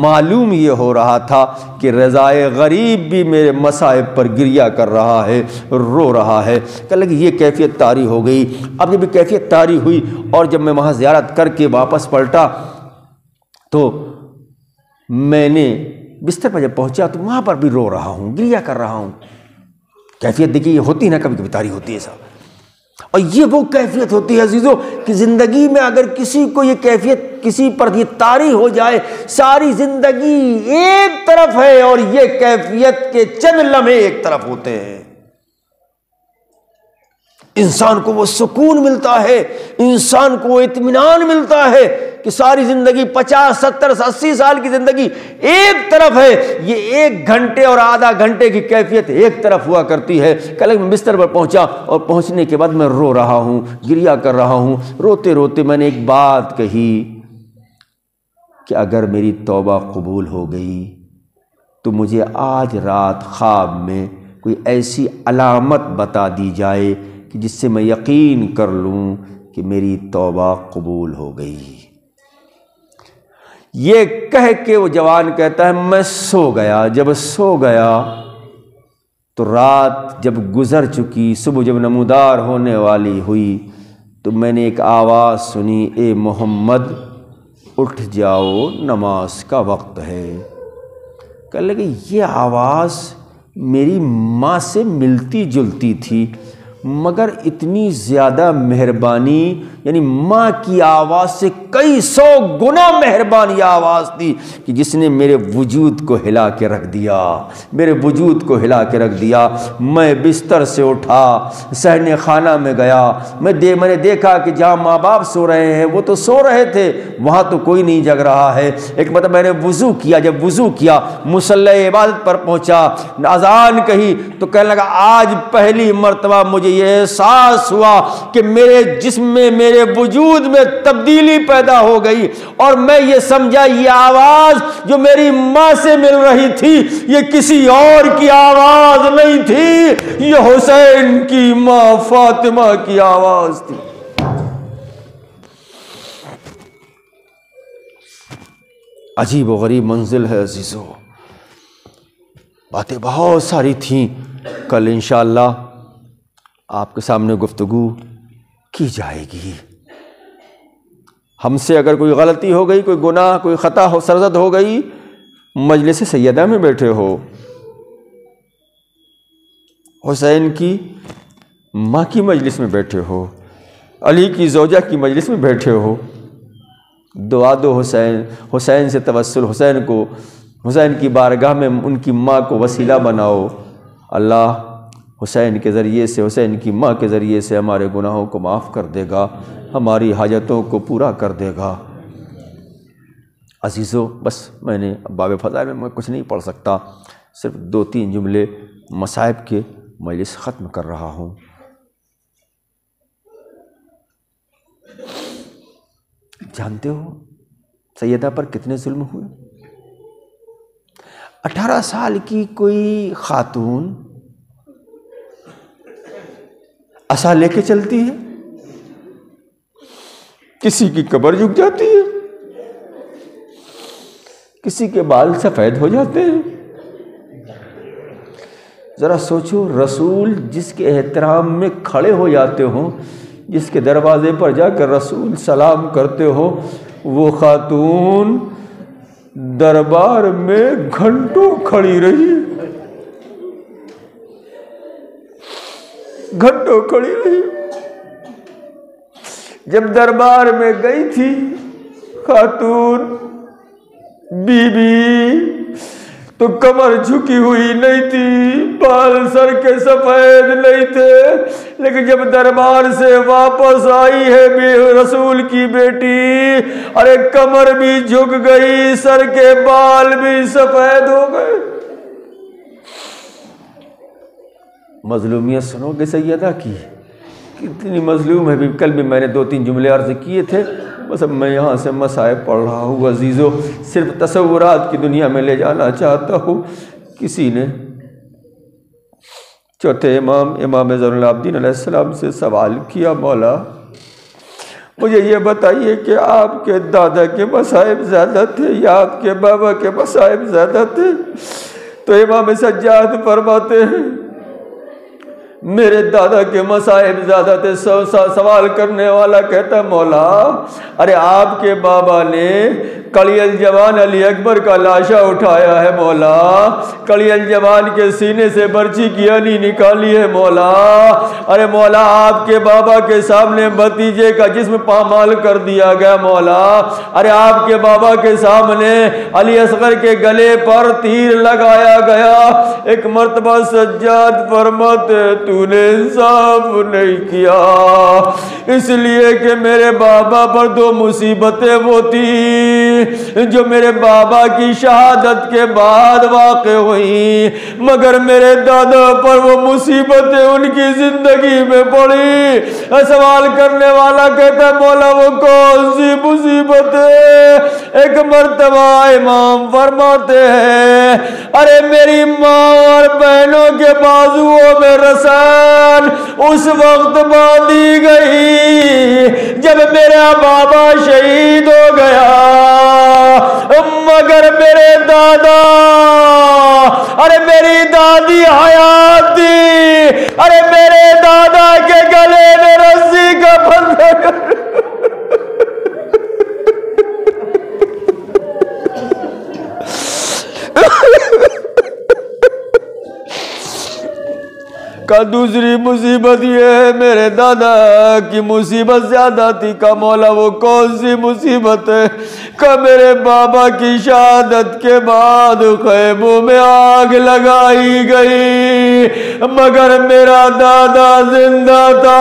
معلوم یہ ہو رہا تھا کہ رضائے غریب بھی میرے مصائب پر گریہ کر رہا ہے، رو رہا ہے۔ کہ لگی یہ کیفیت طاری ہو گئی۔ اب جب یہ کیفیت طاری ہوئی اور جب میں وہاں زیارت کر کے واپس پلٹا تو میں نے بستر پر جب پہنچا تو وہاں پر بھی رو رہا ہوں، گریہ کر رہا ہوں۔ کیفیت دیکھیے، یہ ہوتی نا کبھی کبھی طاری ہوتی ہے صاحب، اور یہ وہ کیفیت ہوتی ہے عزیزو کہ زندگی میں اگر کسی کو یہ کیفیت کسی پر یہ طاری ہو جائے، ساری زندگی ایک طرف ہے اور یہ کیفیت کے چند لمحے ایک طرف ہوتے ہیں۔ انسان کو وہ سکون ملتا ہے، انسان کو وہ اطمینان ملتا ہے کہ ساری زندگی 50 70 80 سال کی زندگی ایک طرف ہے، یہ 1 گھنٹے اور آدھا گھنٹے کی کیفیت ایک طرف ہوا کرتی ہے۔ کل میں بستر پر پہنچا اور پہنچنے کے بعد میں رو رہا ہوں، گریہ کر رہا ہوں۔ روتے روتے میں نے ایک بات کہی کہ اگر میری توبہ قبول ہو گئی تو مجھے آج رات خواب میں کوئی ایسی علامت بتا دی جائے کہ جس سے میں یقین کر لوں کہ میری توبہ قبول ہو گئی۔ یہ کہہ کے وہ جوان کہتا ہے میں سو گیا۔ جب سو گیا تو رات جب گزر چکی، صبح جب نمودار ہونے والی ہوئی تو میں نے ایک آواز سنی، اے محمد اٹھ جاؤ، نماز کا وقت ہے۔ کہنے لگے یہ آواز میری ماں سے ملتی جلتی تھی، مگر اتنی زیادہ مہربانی، یعنی ماں کی آواز سے کئی 100 گنا مہربان یہ آواز تھی کہ جس نے میرے وجود کو ہلا کے رکھ دیا، میرے وجود کو ہلا کے رکھ دیا۔ میں بستر سے اٹھا، صحن خانہ میں گیا، میں نے دیکھا کہ جہاں ماں باپ سو رہے ہیں وہ تو سو رہے تھے، وہاں تو کوئی نہیں جگ رہا ہے۔ ایک مطلب میں نے وضو کیا، جب وضو کیا مصلی عبادت پر پہنچا، اذان کہی تو کہنے لگا آج پہلی مرتبہ مجھے یہ احساس ہوا کہ میرے جسم میں، میرے وجود میں تبدیلی پیدا ہو گئی، اور میں یہ سمجھا یہ آواز جو میری ماں سے مل رہی تھی یہ کسی اور کی آواز نہیں تھی، یہ حسین کی ماں فاطمہ کی آواز تھی۔ عجیب و غریب منزل ہے عزیزو، باتیں بہت ساری تھیں، کل انشاءاللہ آپ کے سامنے گفتگو کی جائے گی۔ ہم سے اگر کوئی غلطی ہو گئی، کوئی گناہ، کوئی خطا ہو، سرزد ہو گئی، مجلس سیدہ میں بیٹھے ہو، حسین کی ماں کی مجلس میں بیٹھے ہو، علی کی زوجہ کی مجلس میں بیٹھے ہو، دعا دو حسین سے توسل، حسین کی بارگاہ میں ان کی ماں کو وسیلہ بناؤ، اللہ حسین کے ذریعے سے، حسین کی ماں کے ذریعے سے ہمارے گناہوں کو معاف کر دے گا، ہماری حاجتوں کو پورا کر دے گا۔ عزیزو، بس میں نے باب فضائل میں کچھ نہیں پڑھ سکتا، صرف 2-3 جملے مصائب کے مجلس ختم کر رہا ہوں۔ جانتے ہو سیدہ پر کتنے ظلم ہوئے؟ 18 سال کی کوئی خاتون عصا لے کے چلتی ہے، کسی کی کمر جھک جاتی ہے، کسی کے بال سفید ہو جاتے ہیں۔ ذرا سوچو، رسول جس کے احترام میں کھڑے ہو جاتے ہوں، جس کے دروازے پر جا کر رسول سلام کرتے ہو، وہ خاتون دربار میں گھنٹوں کھڑی رہی، گھنٹوں کھڑی رہی۔ جب دربار میں گئی تھی خاتون بی بی تو کمر جھکی ہوئی نہیں تھی، بال سر کے سفید نہیں تھے، لیکن جب دربار سے واپس آئی ہے رسول کی بیٹی، ارے کمر بھی جھک گئی، سر کے بال بھی سفید ہو گئے۔ مظلومیت سنو گے سیدہ کی، کتنی مظلوم ہے۔ کل بھی میں نے 2-3 جملے عرض کیے تھے، بس اب میں یہاں سے مصائب پڑھ رہا ہوں۔ عزیزو، صرف تصورات کی دنیا میں لے جانا چاہتا ہوں۔ کسی نے چوتھے امام زین العابدین علیہ السلام سے سوال کیا، مولا مجھے یہ بتائیے کہ آپ کے دادا کے مصائب زیادہ تھے یا آپ کے بابا کے مصائب زیادہ تھے؟ تو امام سجاد فرماتے ہیں میرے دادا کے مصائب زیادہ تھے۔ سوال کرنے والا کہتا مولا، ارے آپ کے بابا نے کڑی الجوان علی اکبر کا لاشا اٹھایا ہے مولا، کڑی الجوان کے سینے سے برچی کی علی نکالی ہے مولا، ارے مولا آپ کے بابا کے سامنے بھتیجے کا جسم پامال کر دیا گیا مولا، ارے آپ کے بابا کے سامنے علی اصغر کے گلے پر تیر لگایا گیا۔ ایک مرتبہ سجاد فرماتے تو نے انصاف نہیں کیا، اس لیے کہ میرے بابا پر 2 مصیبتیں وہ تھی جو میرے بابا کی شہادت کے بعد واقع ہوئی، مگر میرے دادا پر وہ مصیبتیں ان کی زندگی میں پڑی۔ سوال کرنے والا کہتا مولا وہ کون سی مصیبت ہے؟ ایک مرتبہ امام فرماتے ہیں ارے میری ماں اور بہنوں کے بازوؤں میں رسان اس وقت باندھی گئی جب میرا بابا شہید ہو گیا، مگر میرے دادا ارے میری دادی حیات تھی، ارے میرے دادا کے گلے میں رسی کا بندھن کا دوسری مصیبت یہ ہے میرے دادا کی مصیبت زیادہ تھی۔ کا مولا وہ کون سی مصیبت ہے؟ کا میرے بابا کی شہادت کے بعد خیموں میں آگ لگائی گئی مگر میرا دادا زندہ تھا،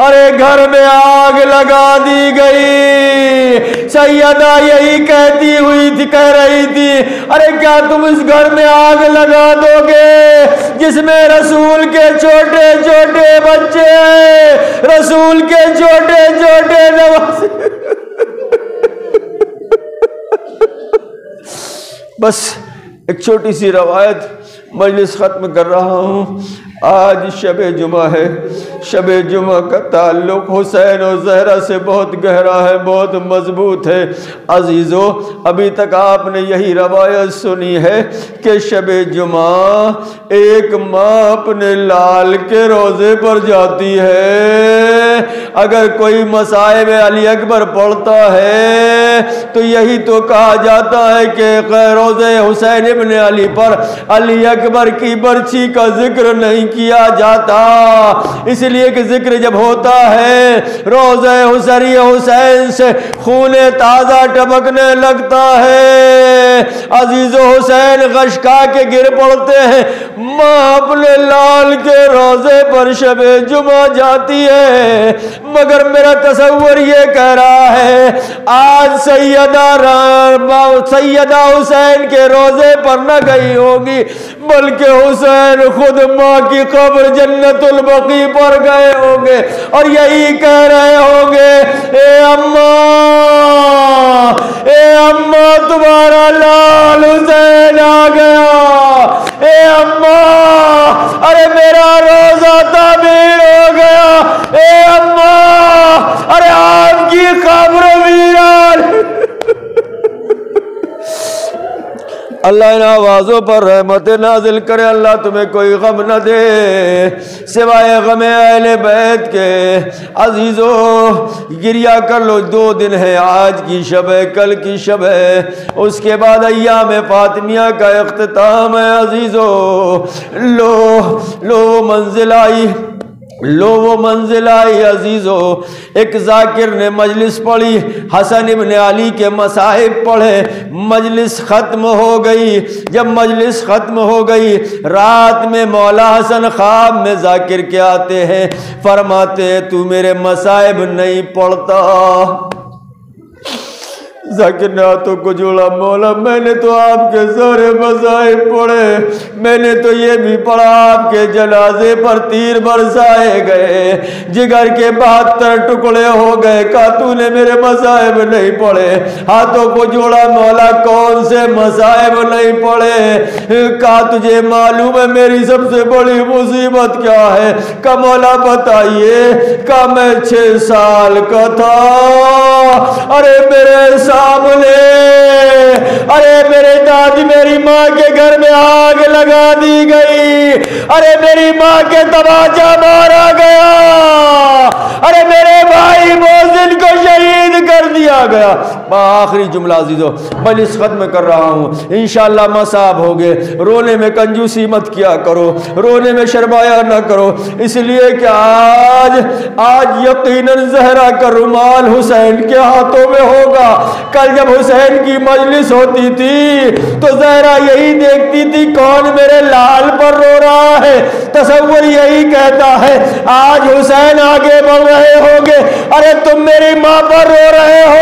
ارے گھر میں آگ لگا دی گئی۔ سیدہ یہی کہتی ہوئی تھی، کہہ رہی تھی ارے کیا تم اس گھر میں آگ لگا دو گے جس میں رسول کے چھوٹے چھوٹے بچے ہیں، رسول کے چھوٹے چھوٹے نواسے؟ بس ایک چھوٹی سی روایت مجلس ختم کر رہا ہوں۔ آج شب جمعہ ہے، شب جمعہ کا تعلق حسین و زہرا سے بہت گہرا ہے، بہت مضبوط ہے۔ عزیزو ابھی تک آپ نے یہی روایت سنی ہے کہ شب جمعہ ایک ماں اپنے لال کے روزے پر جاتی ہے، اگر کوئی مصائب علی اکبر پڑھتا ہے تو یہی تو کہا جاتا ہے کہ روزے حسین ابن علی پر علی اکبر اکبر کی برچی کا ذکر نہیں کیا جاتا، اس لیے کہ ذکر جب ہوتا ہے روضہ حسری حسین سے خون تازہ ٹپکنے لگتا ہے۔ عزیز و حسین غش کھا کے گر پڑتے ہیں، ماں اپنے لال کے روضے پر شب جمعہ جاتی ہے، مگر میرا تصور یہ کہہ رہا ہے آج سیدہ حسین کے روضے پر نہ گئی ہوگی، بلکہ حسین خود ماں کی قبر جنت البقیع پر گئے ہوں گے اور یہی کہہ رہے ہوں گے اے اماں تمہارا لال حسین آ گیا، اے اماں ارے میرا روزہ تعمیر ہو گیا، اے اماں ارے آپ کی قبر ویران۔ اللہ ان آوازوں پر رحمت نازل کرے، اللہ تمہیں کوئی غم نہ دے سوائے غم اہل بیت کے۔ عزیزو گریہ کر لو، 2 دن ہے، آج کی شب ہے، کل کی شب ہے، اس کے بعد ایام فاطمیہ کا اختتام ہے۔ عزیزو لو وہ منزل آئی عزیزو، ایک ذاکر نے مجلس پڑھی، حسن ابن علی کے مصاحب پڑھے، مجلس ختم ہو گئی۔ جب مجلس ختم ہو گئی، رات میں مولا حسن خواب میں ذاکر کے آتے ہیں، فرماتے ہیں تو میرے مصاحب نہیں پڑھتا۔ ذاکر نے ہاتھوں کو جوڑا، مولا میں نے تو آپ کے سارے مصائب پڑھے، میں نے تو یہ بھی پڑھا آپ کے جنازے پر تیر برسائے گئے، جگر کے 72 ٹکڑے ہو گئے، کہا تو نے میرے مصائب نہیں پڑھے۔ ہاتھوں کو جوڑا، مولا کون سے مصائب نہیں پڑھے؟ کہا تجھے معلوم ہے میری سب سے بڑی مصیبت کیا ہے؟ کہا مولا بتائیے۔ کہا میں 6 سال کا تھا، ارے میرے سامنے ارے میرے دادی میری ماں کے گھر میں آگ لگا دی گئی، ارے میری ماں کے تماچا مارا گیا، ارے میرے بھائی محسن کو شہید کر دیا گیا۔ آخری جملہ عزیزو مجلس ختم کر رہا ہوں، انشاءاللہ مصاب ہوگے، رونے میں کنجوسی مت کیا کرو، رونے میں شرمایا نہ کرو، اس لیے کہ آج یقیناً زہرا کا رومال حسین کے ہاتھوں میں ہوگا۔ کل جب حسین کی مجلس ہوتی تھی تو زہرا یہی دیکھتی تھی کون میرے لال پر رو رہا ہے، تصور یہی کہتا ہے آج حسین آگے بڑھ رہے ہوں گے، ارے تم میری ماں پر رو رہے ہو،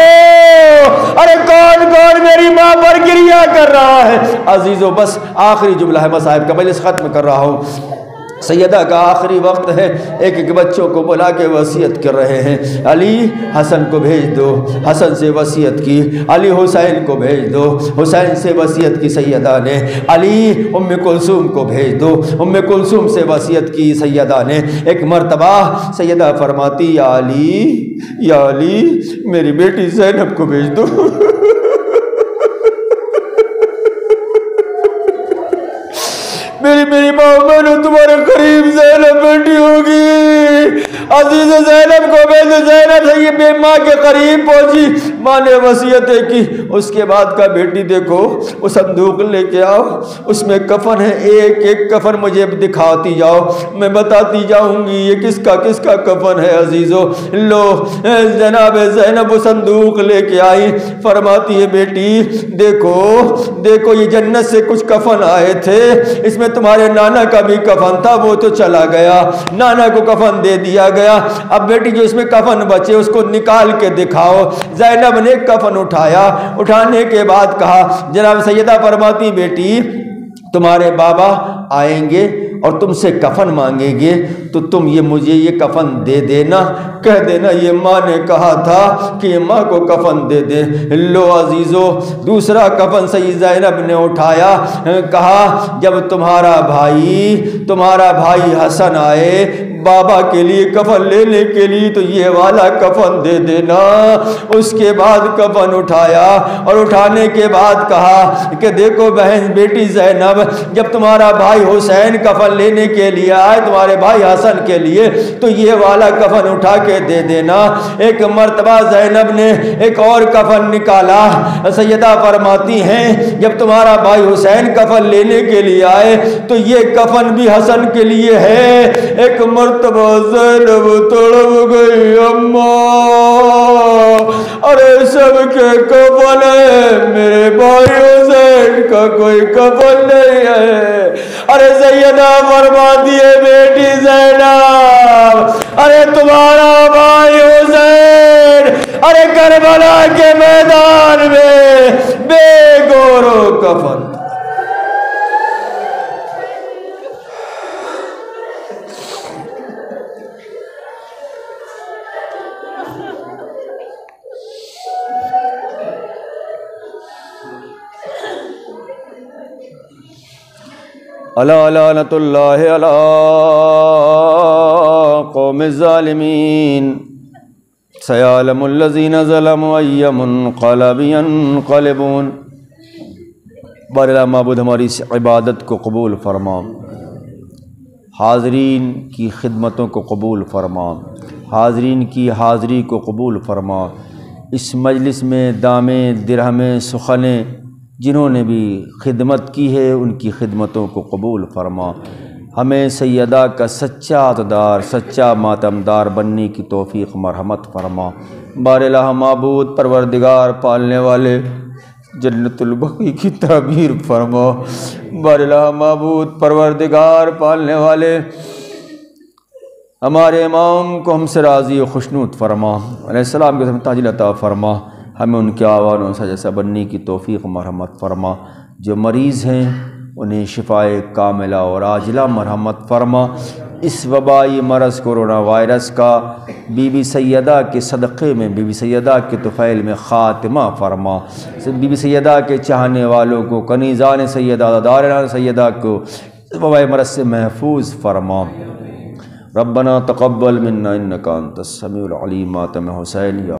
ارے کون میری ماں پر گریہ کر رہا ہے۔ عزیزو بس آخری جملہ ہے، مصائب کا مجلس ختم کر رہا ہوں۔ سیدہ کا آخری وقت ہے، ایک بچوں کو بلا کے وصیت کر رہے ہیں، علی حسن کو بھیج دو، حسن سے وصیت کی، علی حسین کو بھیج دو، حسین سے وصیت کی سیدہ نے، علی ام کلثوم کو بھیج دو، ام کلثوم سے وصیت کی سیدہ نے۔ ایک مرتبہ سیدہ فرماتی یا علی میری بیٹی زینب کو بھیج دو۔ میری ماں میں نے تمہارے قریب زینب بیٹی ہوگی، عزیز زینب کو بھیجو۔ زینب سے یہ ماں کے قریب پہنچی، ماں نے وصیتیں کی، اس کے بعد کا بیٹی دیکھو وہ صندوق لے کے آؤ، اس میں کفن ہے، ایک ایک کفن مجھے دکھاتی جاؤ، میں بتاتی جاؤں گی یہ کس کا کفن ہے۔ عزیزو لو جناب زینب وہ صندوق لے کے آئی، فرماتی ہے بیٹی دیکھو یہ جنت سے کچھ کفن آئے تھے، اس میں تمہارے نانا کا بھی کفن تھا، وہ تو چلا گیا، نانا کو کفن دے دیا گیا، اب بیٹی جو اس میں کفن بچے اس کو نکال کے دکھاؤ۔ زینب نے کفن اٹھایا، اٹھانے کے بعد کہا، جناب سیدہ فرماتی بیٹی تمہارے بابا آئیں گے اور تم سے کفن مانگیں گے تو تم مجھے یہ کفن دے دینا، کہہ دینا یہ ماں نے کہا تھا کہ یہ ماں کو کفن دے دے۔ لو عزیزو دوسرا کفن سید زینب نے اٹھایا، کہا جب تمہارا بھائی حسن آئے بابا کے لیے کفن لینے کے لیے تو یہ والا کفن دے دینا۔ اس کے بعد کفن اٹھایا اور اٹھانے کے بعد کہا کہ دیکھو بہن بیٹی زینب، جب تمہارا بھائی حسین کفن لینے کے لیے آئے تمہارے بھائی حسن کے لیے تو یہ والا کفن اٹھا کے دے دینا۔ ایک مرتبہ زینب نے ایک اور کفن نکالا۔ سیدہ فرماتی ہیں جب تمہارا بھائی حسین کفن لینے کے لیے آئے تو یہ کفن بھی حسن کے لیے ہے۔ ایک مرتبہ زینب تڑپ گئی، اماں ارے سب کے کفن ہے، میرے بھائی حسین کا کوئی کفن نہیں ہے۔ ارے سیدہ فرماتی ہے بیٹی زینب ارے تمہارا بھائی حسین ارے کربلا کے میدان میں بے گور و کفن۔ الا لعنۃ اللہ علی قوم الظالمین سیعلم الذین ظلموا ای منقلب ینقلبون۔ بار اللہ معبود ہماری اس عبادت کو قبول فرما، حاضرین کی خدمتوں کو قبول فرما، حاضرین کی حاضری کو قبول فرما۔ اس مجلس میں دامے درہمیں سخنیں جنہوں نے بھی خدمت کی ہے ان کی خدمتوں کو قبول فرما۔ ہمیں سیدہ کا سچا عزادار سچا ماتمدار بننے کی توفیق مرحمت فرما۔ بار الہ معبود پروردگار پالنے والے جنت البقیع کی تعمیر فرما۔ بار الہ معبود پروردگار پالنے والے ہمارے امام کو ہم سے راضی و خوشنود فرما، علیہ السلام کے تاج عطا فرما۔ ہمیں ان کے آوانوں سے جیسا بننے کی توفیق مرحمت فرما۔ جو مریض ہیں انہیں شفائے کاملہ اور عاجلہ مرحمت فرما۔ اس وبائی مرض کورونا وائرس کا بی بی سیدہ کے صدقے میں بی بی سیدہ کے طفیل میں خاتمہ فرما۔ بی بی سیدہ کے چاہنے والوں کو کنیزان سیدہ داران سیدہ کو وبائی مرض سے محفوظ فرما۔ ربنا تقبل منا انک انت السمیع العلیم ماتم حسین۔